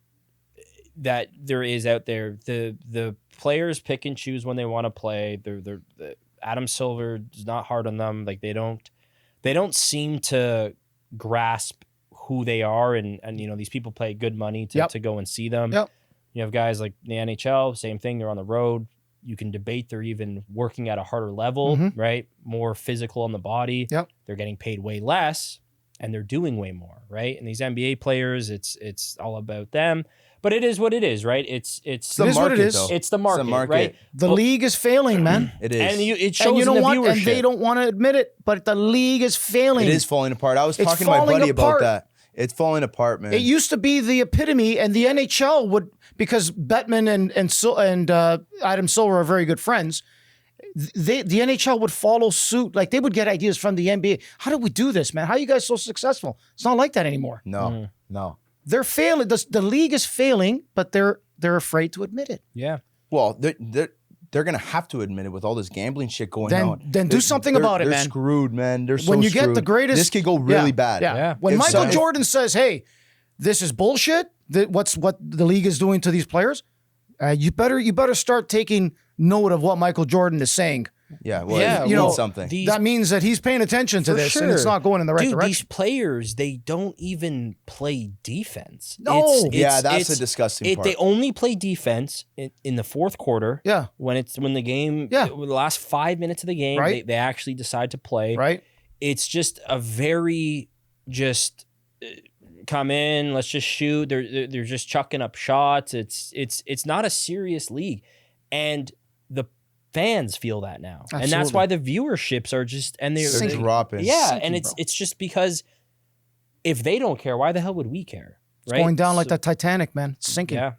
that there is out there. The players pick and choose when they want to play. They're Adam Silver is not hard on them. Like they don't seem to grasp who they are, and you know these people pay good money to, Yep. to go and see them. Yep. You have guys like the NHL, same thing. They're on the road. You can debate they're even working at a harder level, Mhm. right? More physical on the body. Yep. They're getting paid way less, and they're doing way more, right? And these NBA players, it's all about them. But it is what it is, right? It's It's the It is what it market, is. though. it's the market, right? market. The league is failing, man. It is. And it shows And you know in the what? viewership. And they don't want to admit it, but the league is failing. It is falling apart. I was It's talking to my falling buddy apart. about that. It's falling apart, man. It used to be the epitome, and the NHL would, because Bettman and Adam Silver are very good friends. The NHL would follow suit. Like they would get ideas from the NBA. How did we do this, man? How are you guys so successful? It's not like that anymore. no, no. They're failing. The league is failing, but they're afraid to admit it. Yeah. Well, they're gonna have to admit it with all this gambling shit going Then- on. then do They're- something they're- about it, they're man. Screwed, man. They're so When you get the screwed. greatest, This could go really Yeah, bad. Yeah. Yeah. When If Michael so- Jordan says, "Hey, this is bullshit. What the league is doing to these players," you better start taking note of what Michael Jordan is saying. Yeah, well, Yeah, you well, know something. These- That means that he's paying attention to For this, and it's sure. not going in the right Dude, direction. these players, they don't even play defense. No. Yeah, that's the disgusting part. They only play defense in the fourth quarter. Yeah. When the game, Yeah. the last 5 minutes of the game, Right. they actually decide to play. Right? It's just a very come in, let's just shoot. They're just chucking up shots. It's not a serious league, and the fans feel that now, and that's Absolutely. why the viewerships are just and They're they're dropping. yeah, Sinking, and it's bro. it's just because if they don't care, why the hell would we care? Right? Going down like So- the Titanic, man. It's sinking. Yeah,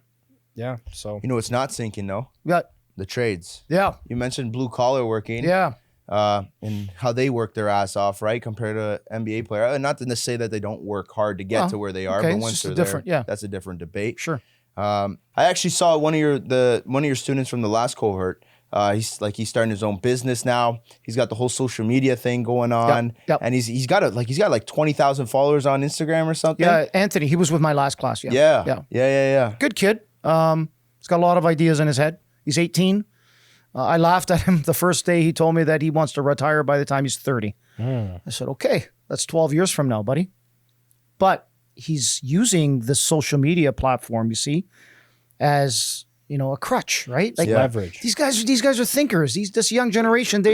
yeah. So You know, it's not sinking though. Yeah. The trades. Yeah. You mentioned blue collar working. Yeah. And how they work their ass off, right, compared to an NBA player. And not to say that they don't work hard to get Well, to where they are, okay, but it's once just they're a different- there, yeah. that's a different debate. Sure. I actually saw one of your students from the last cohort. He's starting his own business now. He's got the whole social media thing going on, yep. and he's got 20,000 followers on Instagram or something. Yeah. Anthony, he was with my last class. Yeah. Yeah. Good kid. He's got a lot of ideas in his head. He's 18. I laughed at him the first day he told me that he wants to retire by the time he's 30. I said, okay, that's 12 years from now, buddy. But he's using the social media platform, you see, as a crutch, right? Like Leverage. these guys are thinkers. This young generation,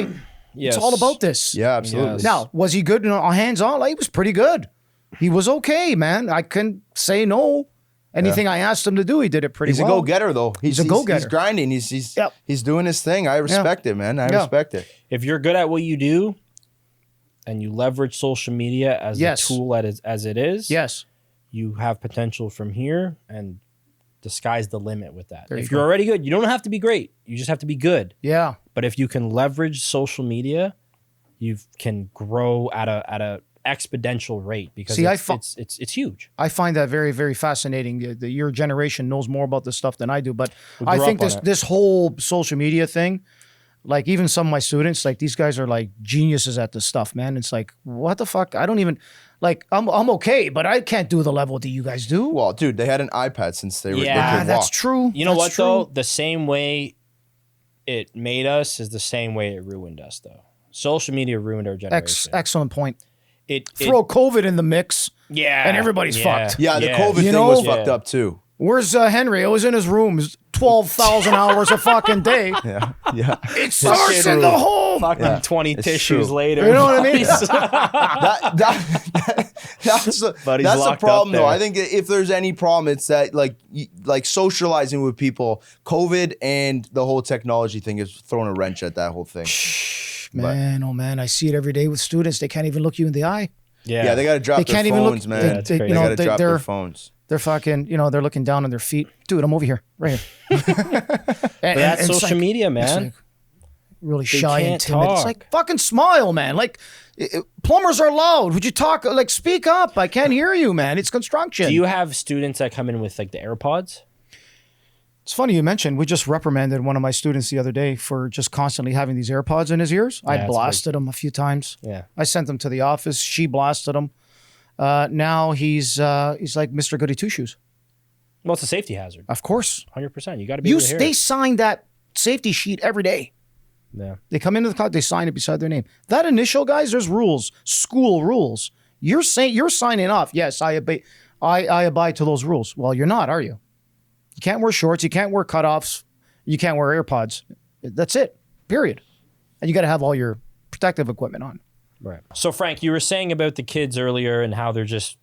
it's all about this. Yeah, absolutely. Yes. Now, was he good hands on? Like, he was pretty good. He was okay, man. I couldn't say no. Anything I asked him to do, he did it pretty He's well. a go-getter, though. He's a go-getter. He's grinding. He's doing his thing. I respect it, man. I Yeah. respect it. If you're good at what you do and you leverage social media as a tool as it is, Yes. you have potential from here, and the sky's the limit with that. There you If you're go. already good, you don't have to be great. You just have to be good. Yeah. But if you can leverage social media, you can grow at a exponential rate because See, it's huge. I find that very, very fascinating. Your generation knows more about this stuff than I do, but We I grew think up on it. this whole social media thing, like even some of my students, like these guys are like geniuses at this stuff, man. It's like, what the fuck? I don't even like. I'm okay, but I can't do the level that you guys do. Well, dude, they had an iPad since they Yeah, could that's walk. true. You know That's what true. though? The same way it made us is the same way it ruined us though. Social media ruined our generation. Excellent point. It Throw COVID in the mix. yeah, and everybody's fucked. Yeah, the COVID You thing know- was Yeah. fucked up too. Where's Henry? I was in his room. 12,000 hours a fucking day. Yeah, yeah. It starts in the home. Fucking Yeah, 20 it's tissues true. later. You know what I mean? That's the Buddy's that's the locked problem, up though. there. I think if there's any problem, it's that like socializing with people, COVID and the whole technology thing is throwing a wrench at that whole thing. Man, oh man, I see it every day with students. They can't even look you in the eye. Yeah, they got to drop They their can't even look- phones, man. they- that's they- crazy. you They know, got to drop they're their phones. they're fucking, they're looking down on their feet. Dude, I'm over here, right here. But that's it's social like- media, it's man. like really They shy and can't timid. It's talk. like fucking smile, man. Like plumbers are loud. Would you talk? Like speak up. I can't hear you, man. It's construction. Do you have students that come in with like the AirPods? It's funny you mentioned. We just reprimanded one of my students the other day for just constantly having these AirPods in his ears. Yeah, I it's blasted him a few times. Yeah. I sent him to the office. She blasted him. Now he's like Mr. Goody Two Shoes. Well, it's a safety hazard. Of course. 100%. You got to be able to hear They it. sign that safety sheet every day. Yeah. They come into the class, they sign it beside their name. That initial, guys, there's rules, school rules. You're signing off. Yes, I abide to those rules. Well, you're not, are you? You can't wear shorts. You can't wear cutoffs. You can't wear AirPods. That's it. Period. And you got to have all your protective equipment on. Right. So, Frank, you were saying about the kids earlier and how they're just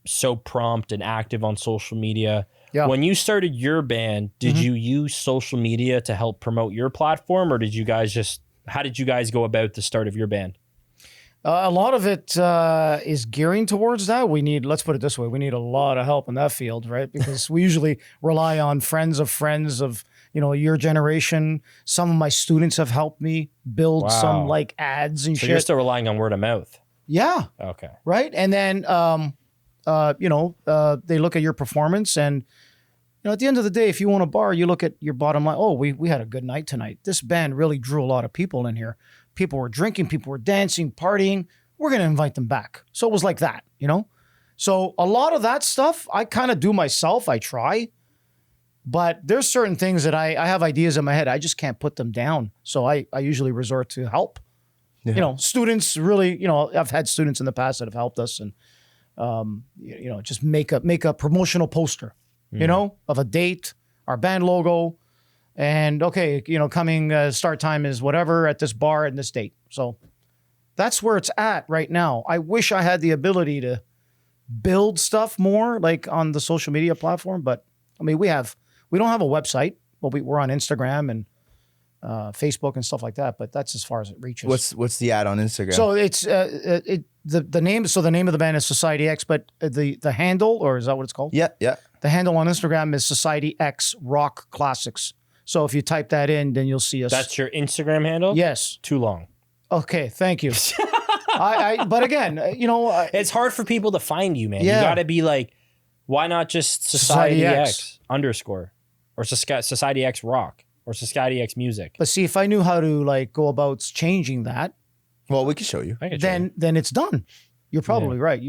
so prompt and active on social media. Yeah. When you started your band, did you use social media to help promote your platform, or did you guys how did you guys go about the start of your band? A lot of it is gearing towards that. Let's put it this way, we need a lot of help in that field, right? Because we usually rely on friends of, your generation. Some of my students have helped me build some Wow. like ads and So shit. you're still relying on word of mouth. Yeah, Okay. right. And then, they look at your performance and, at the end of the day, if you own a bar, you look at your bottom line. Oh, we had a good night tonight. This band really drew a lot of people in here. People were drinking, people were dancing, partying. We're going to invite them back. So it was like that, So a lot of that stuff I kind of do myself. I try. But there's certain things that I have ideas in my head. I just can't put them down. So I usually resort to help. Yeah. Students really, I've had students in the past that have helped us and, just make a promotional poster, of a date, our band logo, and okay, coming start time is whatever at this bar and this date. So that's where it's at right now. I wish I had the ability to build stuff more like on the social media platform, but I mean, we don't have a website, but we're on Instagram and Facebook and stuff like that. But that's as far as it reaches. What's the ad on Instagram? So it's the name. So the name of the band is Society X, but the handle, or is that what it's called? yeah. The handle on Instagram is Society X Rock Classics. So if you type that in, then you'll see us. That's your Instagram handle? Yes. Too long. Okay. Thank you. But again, It's hard for people to find you, man. Yeah. You got to be like, why not just Society Society X. X underscore or Society X Rock or Society X Music? but see, if I knew how to like go about changing that, Well, we can show you. I can show you. then it's done. You're probably right.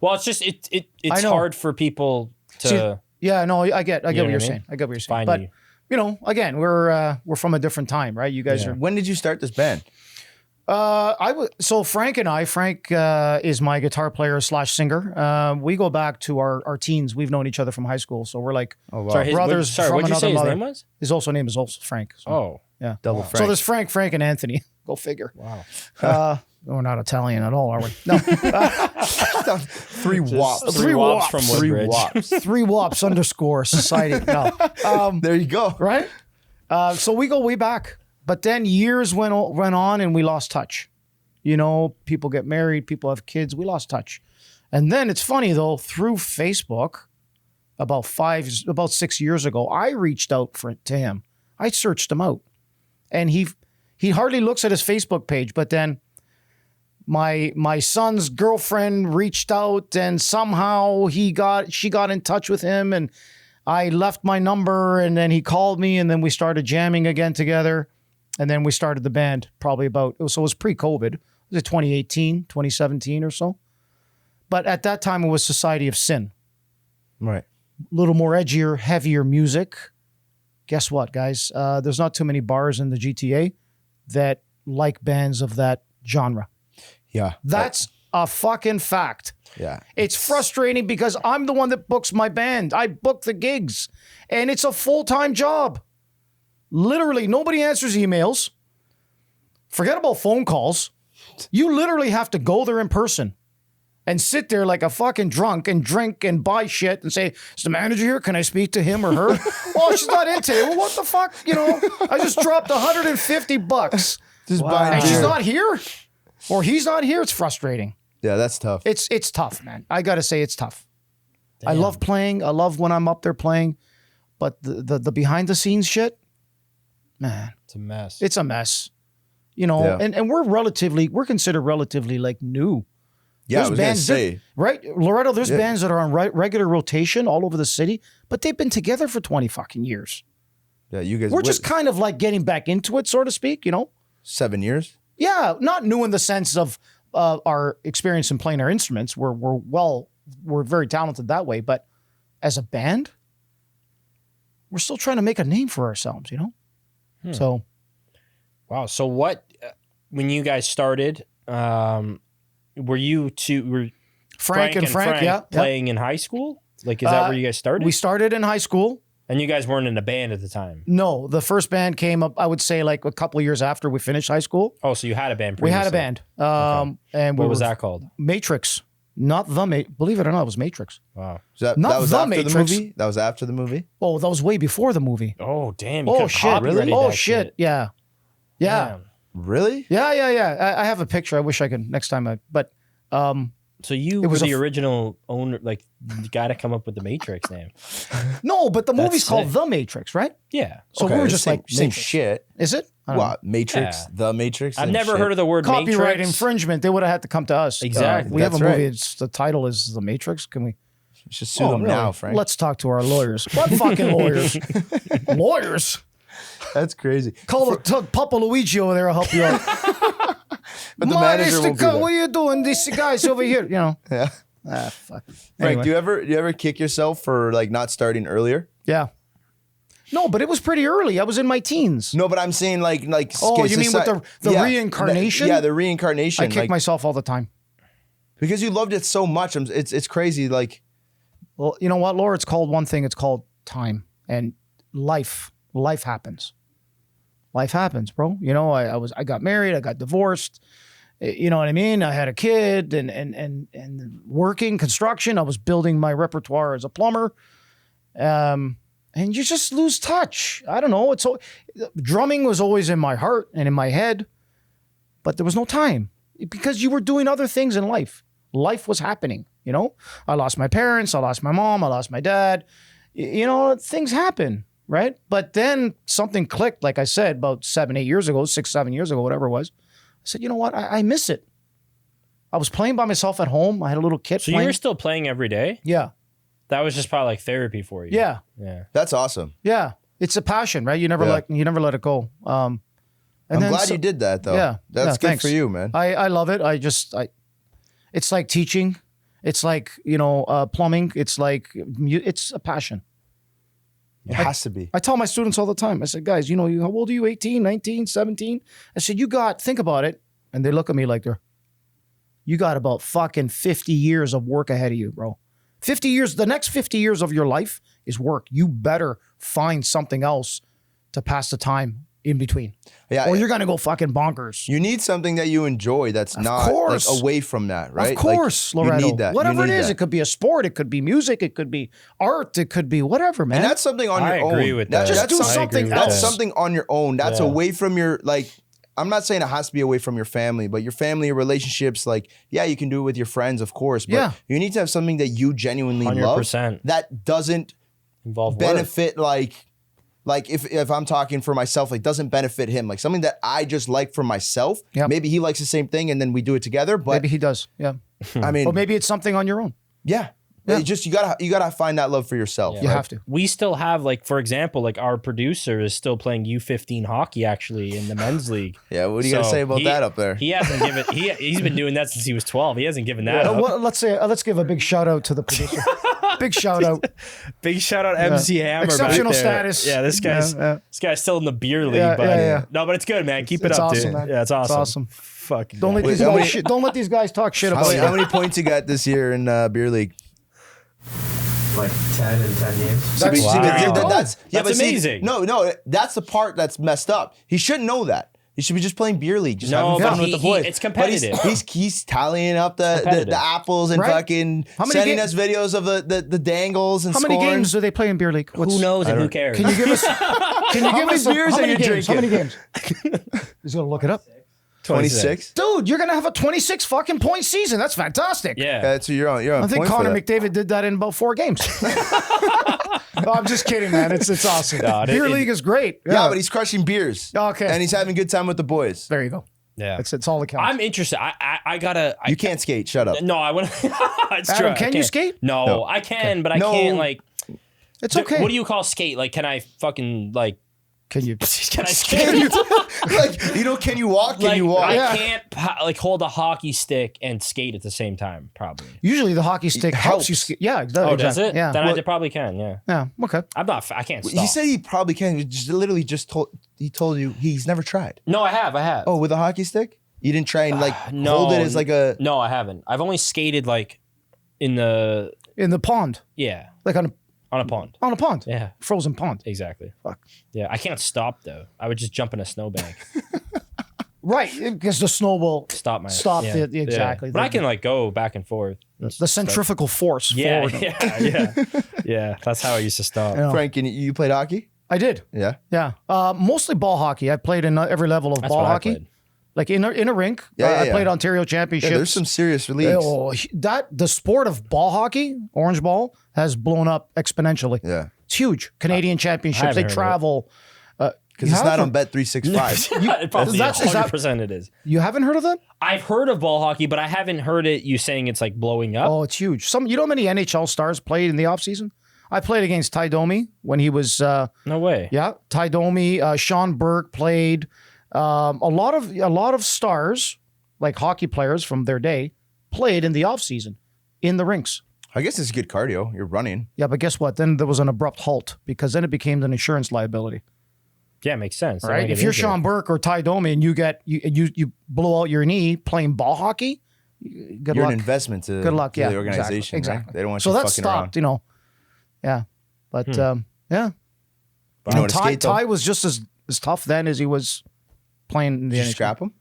Well, it's just it's I know. hard for people to See, yeah, no, I get know what what I you're mean? saying. I get what you're saying. find But you. again, we're from a different time, right? You guys Yeah. are When did you start this band? So Frank is my guitar player / singer. We go back to our teens. We've known each other from high school, so we're like Sorry, brothers from what'd you another say his mother. name was? His name is also Frank. So, Oh, yeah, Double So Frank. there's Frank, and Anthony. Go figure. wow. We're not Italian at all, are we? No. 3 wops. Three wops from 3 Woodbridge. wops. 3 wops _ society. No. There you go. Right? So we go way back. But then years went on and we lost touch. You know, people get married, people have kids. We lost touch. And then it's funny though, through Facebook, about 6 years ago, I reached out to him. I searched him out. And he hardly looks at his Facebook page, but then my son's girlfriend reached out and somehow she got in touch with him and I left my number and then he called me and then we started jamming again together. And then we started the band probably it was pre-COVID. It was 2018, 2017 or so. But at that time it was Society of Sin. Right. A little more edgier, heavier music. Guess what, guys? There's not too many bars in the GTA that like bands of that genre. Yeah. That's a fucking fact. Yeah. It's frustrating because I'm the one that books my band. I book the gigs and it's a full-time job. Literally, nobody answers emails. Forget about phone calls. You literally have to go there in person and sit there like a fucking drunk and drink and buy shit and say, is the manager here? Can I speak to him or her? Oh, she's not in today. Well, what the fuck? You know, I just dropped $150. Just buying And she's beer. not here or he's not here. It's frustrating. Yeah, that's tough. It's tough, man. I got to say it's tough. I love playing. I love when I'm up there playing. But the behind the scenes shit, man, It's a mess. it's a mess. You know, Yeah. and we're considered relatively like new. Yeah, I There's was going to bands say. Right? Loretto, there's Yeah. bands that are on regular rotation all over the city, but they've been together for 20 fucking years. Yeah, you guys. We're just kind of like getting back into it, so to speak, you know? 7 years. Yeah, not new in the sense of our experience in playing our instruments. We're very talented that way, but as a band, we're still trying to make a name for ourselves, you know? So Wow. So what, when you guys started, were you two, Frank and Frank, yeah. playing in high school? Like, is that where you guys started? We started in high school. And you guys weren't in a band at the time? No, the first band came up, I would say, like a couple of years after we finished high school. Oh, so you had a band We previously. had a band. And What we was were that called? Matrix. Not believe it or not, it was Matrix. Wow. So Not that was the after Matrix. the movie? That was after the movie? Oh, that was way before the movie. Oh, damn. You Oh, could've shit. copyrighted Oh, that shit. Yeah. Yeah. Damn. Really? Yeah. I have a picture. I wish I could next time. But So you It were was the original owner, like the guy to come up with the Matrix name. no, but the That's movie's called sick. The Matrix, right? Yeah. So we Okay, were just same, like same Matrix. shit. Is it? I don't know. What? Matrix? Yeah. The Matrix? I've Same never shit. heard of the word Copyright Matrix. infringement. They would have had to come to us. Exactly. We have a That's movie. right. The title is The Matrix. Can we? You should sue Oh, them really? now, Frank. Let's talk to our lawyers. What fucking lawyers? Lawyers? That's crazy. Call Papa Luigi over there. I'll help you out. But the manager won't be there. What are you doing? These guys over here. You know. Yeah. Fuck. Frank, Anyway. do you ever kick yourself for like not starting earlier? Yeah. No, but it was pretty early. I was in my teens. No, but I'm saying like Oh, okay, you mean with the yeah, reincarnation? Yeah, the reincarnation. I kick like, myself all the time. because you loved it so much. It's crazy. Like Well, you know what, Laura? It's called one thing. It's called time and life. Life happens. Life happens, bro. You know, I got married. I got divorced. You know what I mean? I had a kid and working construction. I was building my repertoire as a plumber. And you just lose touch. I don't know. Drumming was always in my heart and in my head, but there was no time because you were doing other things in life. Life was happening. You know, I lost my parents. I lost my mom. I lost my dad. You know, things happen, right? But then something clicked, like I said, about 7 years ago, 6, 7 years ago, whatever it was. I said, you know what? I miss it. I was playing by myself at home. I had a little kit So playing. you were still playing every day? Yeah. That was just probably like therapy for you. Yeah. Yeah. that's awesome. Yeah. It's a passion, right? You never Yeah. let it go. And I'm then glad you did that though. Yeah. That's Yeah, good thanks. for you, man. I love it. It's like teaching. It's like, plumbing. It's like, it's a passion. It has to be. I tell my students all the time, I said, guys, how old are you? 18, 19, 17? I said, think about it. And they look at me like you got about fucking 50 years of work ahead of you, bro. 50 years, the next 50 years of your life is work. You better find something else to pass the time in between. Yeah, Or you're going to go fucking bonkers. you need something that you enjoy that's not like course. away from that, right? Of course, Like, Loretto. You need that. Whatever You it need is, that. it could be a sport, it could be music, it could be art, it could be whatever, man. And that's something on I your own. agree with that. Just That's do something- something That's else. something on your own. That's Yeah. away from your, like, I'm not saying it has to be away from your family, but your family, your relationships, like, yeah, you can do it with your friends, of course, but Yeah. you need to have something that you genuinely love 100%. that doesn't Involve work. benefit, like if I'm talking for myself, like doesn't benefit him, like something that I just like for myself. Yep. Maybe he likes the same thing and then we do it together, but Maybe he does, yeah. I mean, Or maybe it's something on your own. yeah. Yeah. It just you gotta find that love for yourself. Yeah. You right? have to. We still have, like, for example, like our producer is still playing U15 hockey actually in the men's league. Yeah, what do you gotta So say about he- that up there? He hasn't given. He's been doing that since he was 12. He hasn't given that up. Let's give a big shout out to the producer. Big shout out. Big shout out MC Hammer. Exceptional back there. status. Yeah, this guy's Yeah. this guy's still in the beer league, Yeah, but yeah. no, but it's good, man. Keep it It's up, awesome, dude. man. Yeah, it's awesome. awesome. Fucking Don't let guy. these how guys many- don't let these guys talk shit How about many, you. how many points you got this year in beer league? Like 10 in 10 games. See, but- Wow. see, but Wow. that's That's but see, amazing. no, that's the part that's messed up. He shouldn't know that. He should be just playing beer league, just No, having but fun with the boys. it's But competitive. he's tallying up the competitive. apples and Right. fucking How many sending ga- us videos of the dangles and How many scoring. games do they play in beer league? Who knows and who don't- cares? Can you give us? Can you give many us beers how are many you games? How many drinking? games? He's gonna look it up. 26. Dude, you're gonna have a 26 fucking point season. That's fantastic. Yeah. Yeah, so you're on. You're on I think point for Connor that. McDavid did that in about 4 games. No, I'm just kidding, man. It's awesome. No, Beer league is great. Yeah, but he's crushing beers. Okay. and he's having a good time with the boys. there you go. Yeah. It's all that counts. I'm interested. I gotta. You can't skate. Shut up. No, I want to. It's Adam, true. I can you can't. skate? No, No. I can, but I No. can't like. It's okay. What do you call skate? Like, can I fucking like? Can you? Can I skate? Like, can you walk? Can Like, you walk? I Yeah. can't like hold a hockey stick and skate at the same time. Probably. Usually the hockey stick helps you. helps. Yeah. Oh, does it? Yeah. Then I probably can. Yeah. Yeah. Okay. I'm not. I can't stop. He said he probably can. He just literally just told. He told you he's never tried. No, I have. I have. Oh, with a hockey stick? You didn't try and like No. hold it as like a. No, I haven't. I've only skated like in the In the pond, yeah like on on a pond. a pond. Yeah. Frozen pond. Exactly. Fuck. Yeah, I can't stop though. I would just jump in a snowbank. Right, because the snow will Stop my Stop yeah, the- exactly. Yeah. But I can like go back and forth. and the centrifugal force Yeah, forward. yeah. Yeah. That's how I used to stop. Yeah. Frank, you played hockey? I did. Yeah. Yeah. Mostly ball hockey. I played in every level of That's ball what I hockey. played. Like in a rink. Yeah, yeah, I yeah. played Ontario Yeah, Championships. there's some serious leagues. Oh, the sport of ball hockey, orange ball, has blown up exponentially. Yeah. It's huge. Canadian Championships. They haven't heard of it. travel. Because it's not on Bet365. It probably that's- is that- 100% it is. You haven't heard of that? I've heard of ball hockey, but I haven't heard it. You saying it's like blowing up. Oh, it's huge. You know how many NHL stars played in the offseason? I played against Ty Domi when he was No way. Yeah, Ty Domi, Sean Burke played. A lot of stars, like hockey players from their day, played in the offseason in the rinks. I guess it's good cardio. You're running. Yeah, but guess what? Then there was an abrupt halt because then it became an insurance liability. Yeah, makes sense. They Right? might If get you're injured. Sean Burke or Ty Domi and you blow out your knee playing ball hockey, good You're luck. an investment to, Good luck. to Yeah, the organization. Exactly. Right? They don't want So you that fucking stopped. around. You know. Yeah, but yeah. You know And how to skate, though? Ty was just as tough then as he was playing in the Did you NHL. scrap him?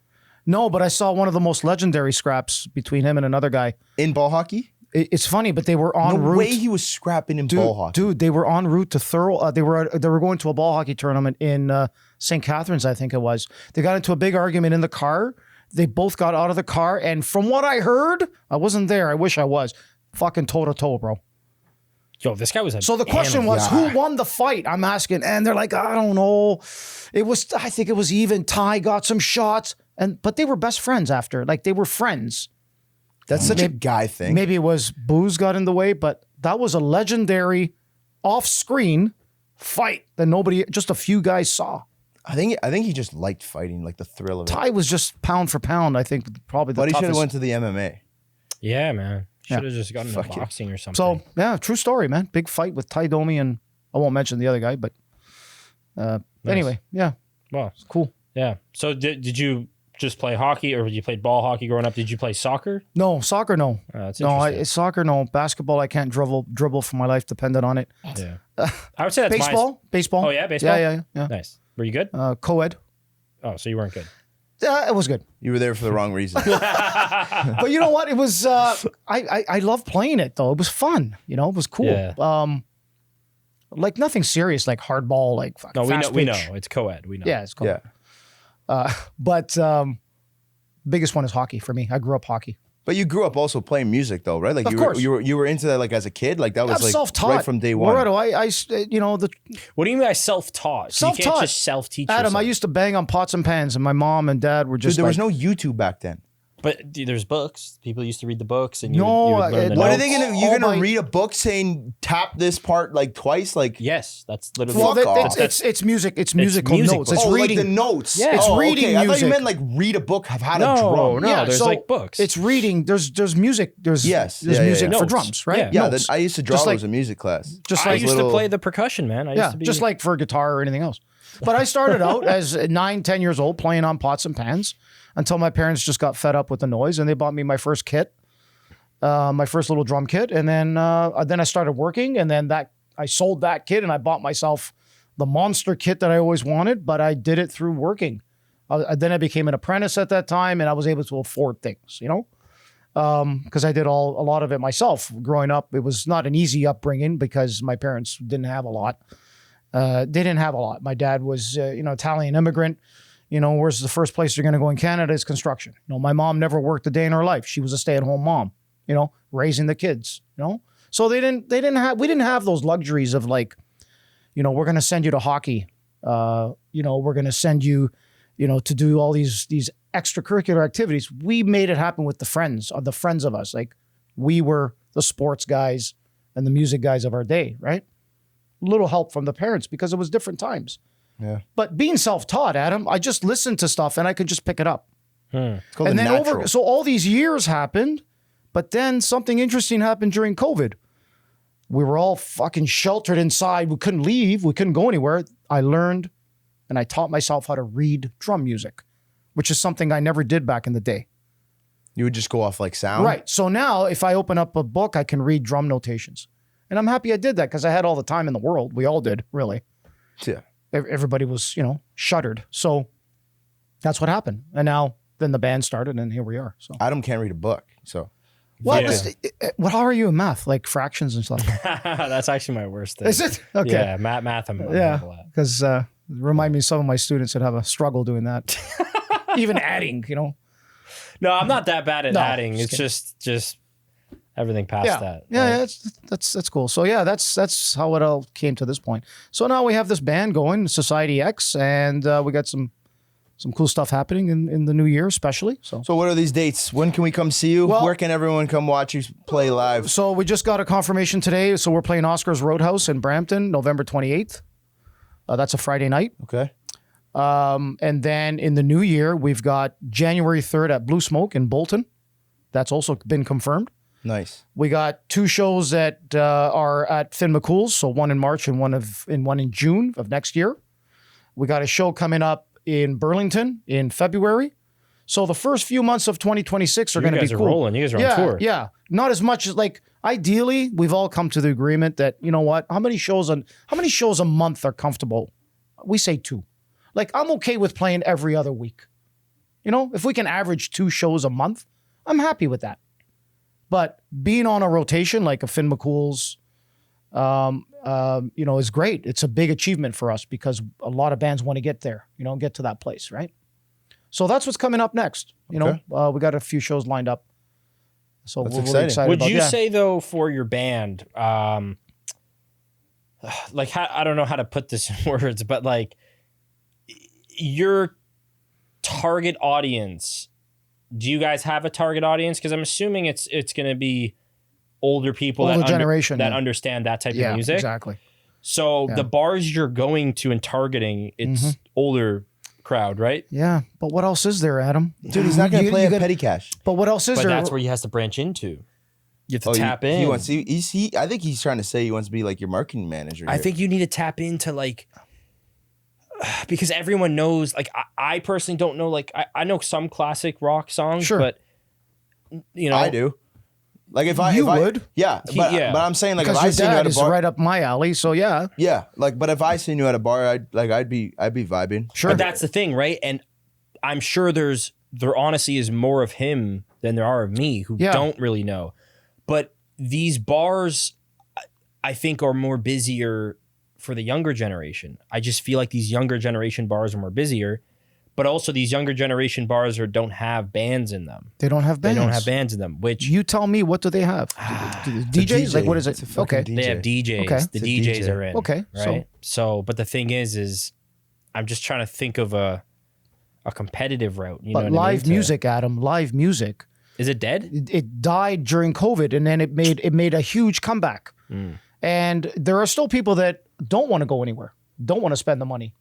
No, but I saw one of the most legendary scraps between him and another guy. In ball hockey? It's funny, but they were en No route. way he was scrapping in ball hockey. Dude, they were en route to Thurl. They were going to a ball hockey tournament in St. Catharines, I think it was. They got into a big argument in the car. They both got out of the car, and from what I heard, I wasn't there. I wish I was. Fucking toe to toe, bro. Yo, this guy was a So the question animal. was, who won the fight? I'm asking, and they're like, I don't know. I think it was even. Ty got some shots, but they were best friends after. Like they were friends. That's such a guy thing. Maybe it was booze got in the way, but that was a legendary off-screen fight that just a few guys saw. I think he just liked fighting, like the thrill of it. Ty was just pound for pound, I think, probably the But he should have toughest. went to the MMA. Yeah, man. Should have Yeah. just gotten Fuck into you. boxing or something. So, yeah, true story, man. Big fight with Ty Domi and I won't mention the other guy, but anyway, yeah, well, cool. yeah. So did you just play hockey, or you played ball hockey growing up? Did you play soccer? No, soccer, no. That's No, interesting. soccer, no. Basketball, I can't dribble for my life, dependent on it. Yeah. I would say that's Baseball. Oh, yeah? Baseball? Yeah. Nice. Were you good? Co-ed. Oh, so you weren't good. It was good. You were there for the wrong reason. But you know what? It was, I love playing it, though. It was fun. You know, it was cool. Yeah. Like nothing serious, like hardball, like No, fast we know. pitch. It's co-ed. We know. Yeah, it's cool. Yeah. But biggest one is hockey for me. I grew up hockey. But you grew up also playing music though, right? Like Of course. you were into that like as a kid? Like that was I'm like self-taught. right from day one. Loretto, you know, What do you mean by self-taught? So you can't Self-taught. just self-teach Adam, yourself. I used to bang on pots and pans, and my mom and dad were Dude, just there was like, no YouTube back then. But dude, there's books. People used to read the books, and you No, would learn the it- What are notes. they gonna? all You're gonna my- read a book saying tap this part like twice? Like Yes, that's literally. well, Fuck off. it's music. It's musical music notes. books. It's oh, reading. like the notes. Yeah. It's Oh, reading okay. I thought you music. meant like read a book of how to No, drum. no. there's like books. It's reading. There's music. There's Yes. There's Yeah, yeah, music yeah. for Notes. drums, right? Yeah. Yeah, Notes. I used to draw Just like- those in music class. just I like used little- to play the percussion, man. I yeah, used to be just like for guitar or anything else. But I started out as 9-10 years old playing on pots and pans until my parents just got fed up with the noise and they bought me my first kit, my first little drum kit, and then I started working, and then I sold that kit and I bought myself the monster kit that I always wanted, but I did it through working. Then I became an apprentice at that time, and I was able to afford things, you know. Because I did a lot of it myself growing up. It was not an easy upbringing because my parents didn't have a lot. They didn't have a lot. My dad was, Italian immigrant. You know, where's the first place you're going to go in Canada is construction. You know, my mom never worked a day in her life. She was a stay-at-home mom. You know, raising the kids. You know, so we didn't have those luxuries of like, you know, we're going to send you to hockey. We're going to send you, to do all these extracurricular activities. We made it happen with the friends of us. Like we were the sports guys and the music guys of our day, right? Little help from the parents because it was different times. Yeah. But being self-taught, Adam, I just listened to stuff and I could just pick it up. It's called And the then natural. so all these years happened, but then something interesting happened during COVID. We were all fucking sheltered inside. We couldn't leave. We couldn't go anywhere. I learned and I taught myself how to read drum music, which is something I never did back in the day. You would just go off like sound. Right. So now if I open up a book, I can read drum notations. And I'm happy I did that because I had all the time in the world. We all did, really. Yeah. Everybody was, shuttered. So that's what happened. And now then the band started and here we are. So Adam can't read a book, so well, Yeah. how are you in math? Like fractions and stuff? That's actually my worst thing. Is it? Okay. Yeah, math. I'm Yeah. horrible at. Because remind me of some of my students that have a struggle doing that. Even adding, No, I'm not that bad at No, adding. just It's just everything past Yeah. that. Yeah, Like, that's cool. So yeah, that's how it all came to this point. So now we have this band going, Society X, and we got some cool stuff happening in the new year, especially. So what are these dates? When can we come see you? Well- Where can everyone come watch you play live? So we just got a confirmation today. So we're playing Oscar's Roadhouse in Brampton, November 28th. That's a Friday night. Okay. And then in the new year, we've got January 3rd at Blue Smoke in Bolton. That's also been confirmed. Nice. We got 2 shows that are at Finn McCool's, so one in March and one in June of next year. We got a show coming up in Burlington in February. So the first few months of 2026 are you going to be guys are cool. rolling. You guys are on tour. Yeah, not as much as like ideally. We've all come to the agreement that you know what? How many shows a month are comfortable? We say 2. Like I'm okay with playing every other week. If we can average 2 shows a month, I'm happy with that. But being on a rotation like a Finn McCool's, is great. It's a big achievement for us because a lot of bands want to get there, get to that place, right? So that's what's coming up next. We got a few shows lined up. So That's we're really exciting. excited Would about you yeah. say though for your band, like I don't know how to put this in words, but like your target audience, do you guys have a target audience? Because I'm assuming it's going to be older people Older that generation, that yeah. understand that type Yeah, of music. exactly. So Yeah. the bars you're going to and targeting, it's older crowd, right? Yeah, but what else is there, Adam? Dude, he's not going to You- play you at got- Petty Cash. But what else is But there? that's where he has to branch into. You have to tap in. He wants. I think he's trying to say he wants to be like your marketing manager. I here. think you need to tap into like because everyone knows, like I personally don't know, like I know some classic rock songs, Sure. but you know, I do. Like if I You if I- would. yeah, but yeah. but I'm saying like if Because I your seen you dad at a is bar, right up my alley. So yeah, yeah, like but if I seen you at a bar, I'd be vibing. sure. but that's the thing, right? And I'm sure there honestly is more of him than there are of me who Yeah. don't really know. But these bars, I think, are more busier for the younger generation. I just feel like these younger generation bars are more busier, but also these younger generation bars don't have bands in them. They don't have They bands. don't have bands in them, which You tell me, what do they have? Do the DJs? Like, what is It's a it? fucking Okay. DJ. they have DJs. Okay. The It's a DJs DJ. are in. Okay, Right. So, but the thing is I'm just trying to think of a competitive route. You know But what I mean? live music, Adam, live music. Is it dead? It died during COVID, and then it made a huge comeback. And there are still people that don't want to go anywhere, don't want to spend the money,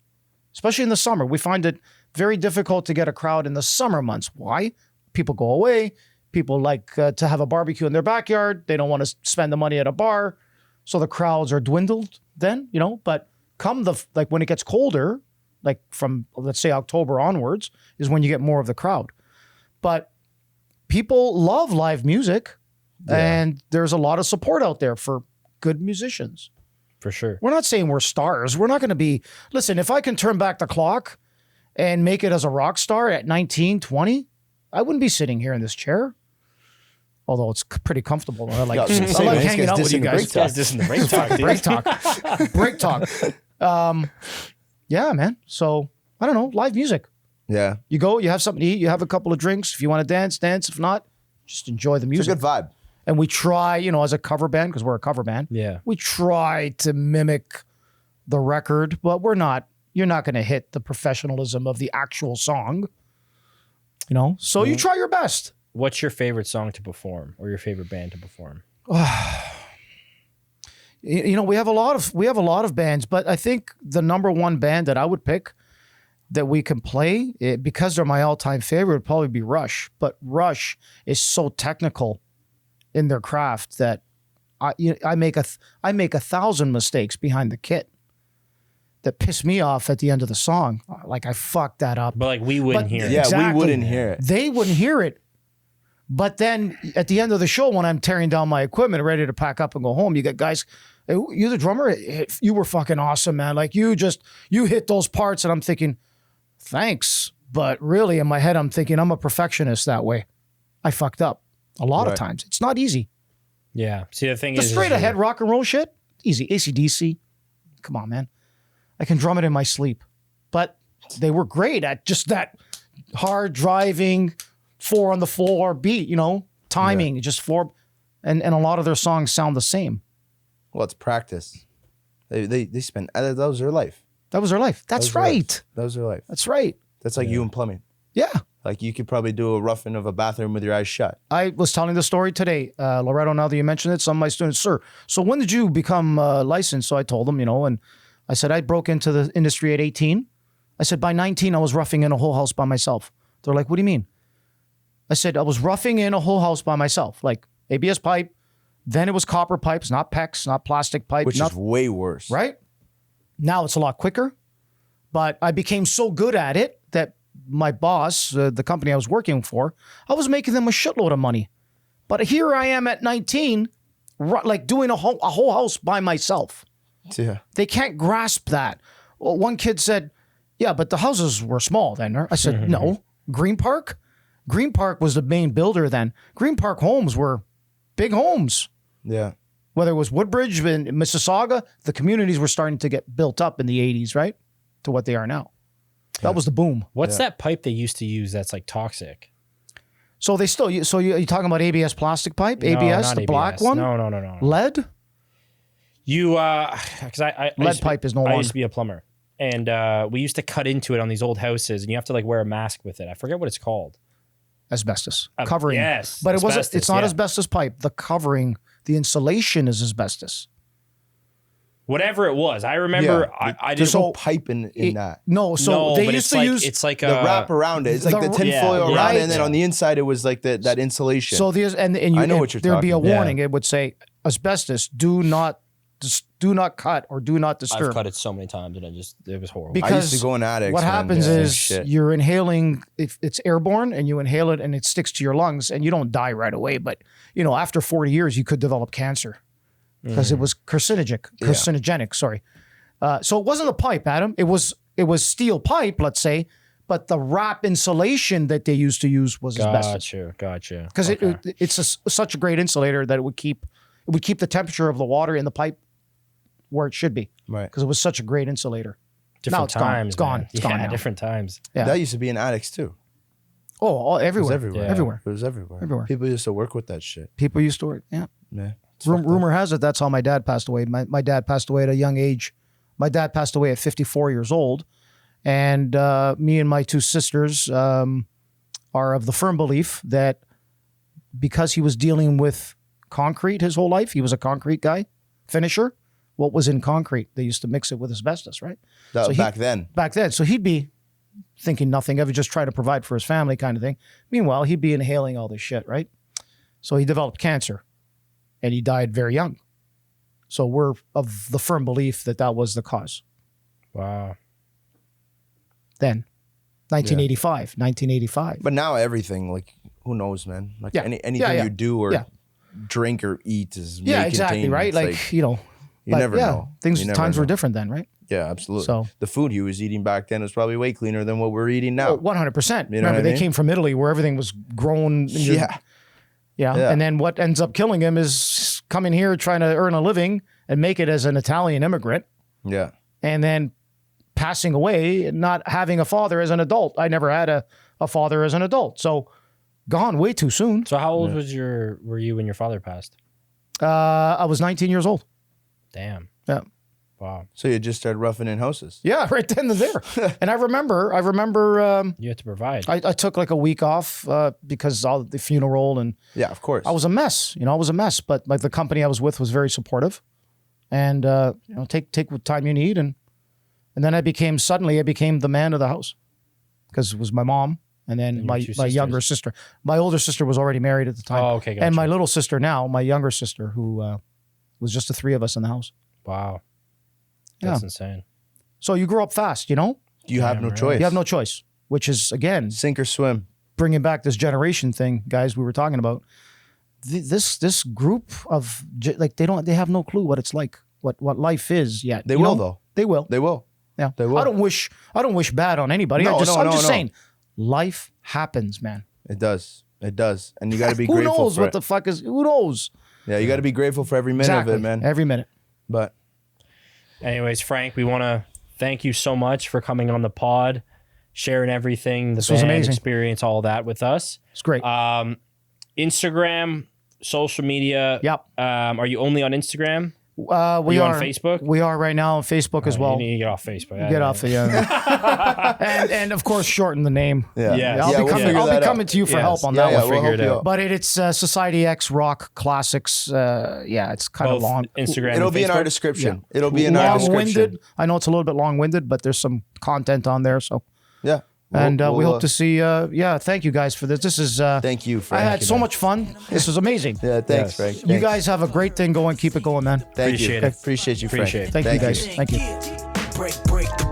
especially in the summer. We find it very difficult to get a crowd in the summer months. Why? People go away. People like to have a barbecue in their backyard. They don't want to spend the money at a bar, so the crowds are dwindled. Then but come like when it gets colder, like from let's say October onwards, is when you get more of the crowd. But people love live music, and there's a lot of support out there for good musicians. For sure. We're not saying we're stars. We're not going to be, listen, if I can turn back the clock and make it as a rock star at 19, 20, I wouldn't be sitting here in this chair. Although it's pretty comfortable. I like, Yeah, I same, like man. hanging This out guy's with you dissing the guys. break talk. This in the break talk, dude. Break talk. Break talk. Yeah, man. So I don't know. Live music. Yeah, You go, you have something to eat, you have a couple of drinks. If you want to dance, dance. If not, just enjoy the it's a music. good vibe. And we try, as a cover band, because we're a cover band, Yeah. we try to mimic the record, but you're not going to hit the professionalism of the actual song, so you try your best. What's your favorite song to perform, or your favorite band to perform? We have a lot of bands, but I think the number one band that I would pick that we can play, because they're my all-time favorite, would probably be Rush. But Rush is so technical in their craft that I make 1,000 mistakes behind the kit that piss me off at the end of the song. Like I fucked that up. But like we wouldn't But- hear Yeah, it. Exactly. we wouldn't hear it. They wouldn't hear it. But then at the end of the show, when I'm tearing down my equipment, ready to pack up and go home, you got guys, "Hey, you the drummer? You were fucking awesome, man. Like you hit those parts." And I'm thinking, thanks. But really in my head, I'm thinking I'm a perfectionist that way. I fucked up a lot of Right. times. It's not easy. Yeah. See, the thing The is straight ahead rock and roll shit, easy. AC/DC. Come on, man. I can drum it in my sleep. But they were great at just that hard driving, 4 on the floor beat, timing, just 4. And a lot of their songs sound the same. Well, it's practice. They spend that was their life. That was their life. That's That was their life. right. That was their life. That's right. That's like you in plumbing. Yeah. Like you could probably do a roughing of a bathroom with your eyes shut. I was telling the story today, Loretto, now that you mentioned it, some of my students, sir, so when did you become licensed? So I told them, and I said, I broke into the industry at 18. I said, by 19, I was roughing in a whole house by myself. They're like, what do you mean? I said, I was roughing in a whole house by myself, like ABS pipe. Then it was copper pipes, not PEX, not plastic pipe. Which is way worse. Right? Now it's a lot quicker. But I became so good at it that my boss, the company I was working for, I was making them a shitload of money. But here I am at 19, like doing a whole house by myself. Yeah. They can't grasp that. Well, one kid said, yeah, but the houses were small then. I said, no. Green Park was the main builder then. Green Park homes were big homes. Yeah. Whether it was Woodbridge and Mississauga, the communities were starting to get built up in the 80s, right? To what they are now. That was the boom. What's that pipe they used to use that's like toxic? So they still, so you're talking about ABS plastic pipe? No, ABS, not the black ABS. one? No. Lead? You, because I Lead used to be- pipe is no I longer. used to be a plumber, and we used to cut into it on these old houses, and you have to like wear a mask with it. I forget what it's called. Asbestos. Covering. Yes, But it wasn't, asbestos, it's not yeah. asbestos pipe. The covering, the insulation is asbestos. Whatever it was, I remember. I There's didn't. no pipe in that. No, so no, they but used it's to like use. it's like The a wrap around it. It's like the tin yeah, foil yeah, around it, right. and then on the inside it was like that insulation. So there's, and you, I know what you're there'd be a talking about. warning. It would say asbestos, do not do not cut or do not disturb. I've cut it so many times and it was horrible. Because I used to go in attics. what man. happens Yeah. is Shit. you're inhaling, if it's airborne and you inhale it and it sticks to your lungs and you don't die right away. But, after 40 years, you could develop cancer because it was carcinogenic, sorry. So it wasn't a pipe, Adam. It was steel pipe, let's say, but the wrap insulation that they used to use was asbestos. Gotcha. Because it's such a great insulator that it would keep the temperature of the water in the pipe where it should be. Right. Because it was such a great insulator. Different Now it's gone. times. It's gone. man. It's gone now. Different times. Yeah. That used to be in attics too. Oh, It was everywhere. everywhere. Yeah. Everywhere. It was everywhere. Everywhere. People used to work with that shit. People used to work. Yeah. Yeah. It's fucked up. Rumor has it that's how my dad passed away. My dad passed away at a young age. My dad passed away at 54 years old. And me and my two sisters are of the firm belief that because he was dealing with concrete his whole life, he was a concrete guy, finisher. What was in concrete? They used to mix it with asbestos, right? That, So back then. Back then. So he'd be thinking nothing of it, just try to provide for his family kind of thing. Meanwhile, he'd be inhaling all this shit, right? So he developed cancer and he died very young. So we're of the firm belief that that was the cause. Wow. Then, 1985. But now everything, like, who knows, man? Like Yeah. anything Yeah. you do or Yeah. drink or eat is Yeah, may exactly, contain- right? it's Like, you but never yeah, know. Things, You never times were know. different then, right? Yeah, absolutely. So- the food he was eating back then was probably way cleaner than what we're eating now. Oh, 100%. You know Remember, what I they mean? came from Italy where everything was grown. in your- Yeah. Yeah. And then what ends up killing him is coming here trying to earn a living and make it as an Italian immigrant Yeah. and then passing away and not having a father as an adult. I never had a father as an adult. So gone way too soon. So how old were you when your father passed? I was 19 years old. Damn. Yeah. Wow. So you just started roughing in houses. Yeah, right then and there. And I remember You had to provide. I took like a week off because all the funeral and Yeah, of course. I was a mess. I was a mess, but like the company I was with was very supportive and take what time you need. And then I became the man of the house because it was my mom and then And my your two younger sister. My older sister was already married at the time. Oh, okay. Gotcha. And my little sister now, my younger sister, who was just the three of us in the house. Wow. Yeah. That's insane. So you grow up fast, you have Damn no right. choice. You have no choice, which is, again, Sink or swim. bringing back this generation thing, guys, we were talking about. This group of, they have no clue what it's like, what life is yet. They You will, know? though. They will. They will. Yeah. They will. I don't wish bad on anybody. No, I'm no, just no. saying, life happens, man. It does. It does. And you got to be Who grateful knows for what it. the fuck is? Who knows? Yeah, you got to be grateful for every minute Exactly. of it, man. Every minute. But Anyways, Frank, we want to thank you so much for coming on the pod, sharing everything, the This was band amazing. experience, all that with us. It's great. Instagram, social media. Yep. Are you only on Instagram? We you are on Facebook? We are right now on Facebook as well. You need to get off Facebook. Get off the and of course shorten the name. yeah. Yeah. I'll Yeah, be we'll coming. figure I'll be that out. coming to you for Yes. help on Yeah, that yeah, one. we'll figure help it you out. out. But it's Society X Rock Classics. It's kind of Both long. Instagram It'll and be in our Facebook? description. It'll be in our description. Long-winded. I know it's a little bit long-winded, but there's some content on there. So, Yeah. and we We'll, hope to see. Thank you guys for this. This is. Thank you, I Frank. had so much fun. This was amazing. Yeah, thanks, Yes. Frank. You Thanks. guys have a great thing going. Keep it going, man. Thank Appreciate you. it. Appreciate you, Frank. Appreciate it. Thank you guys. Thank you. Break the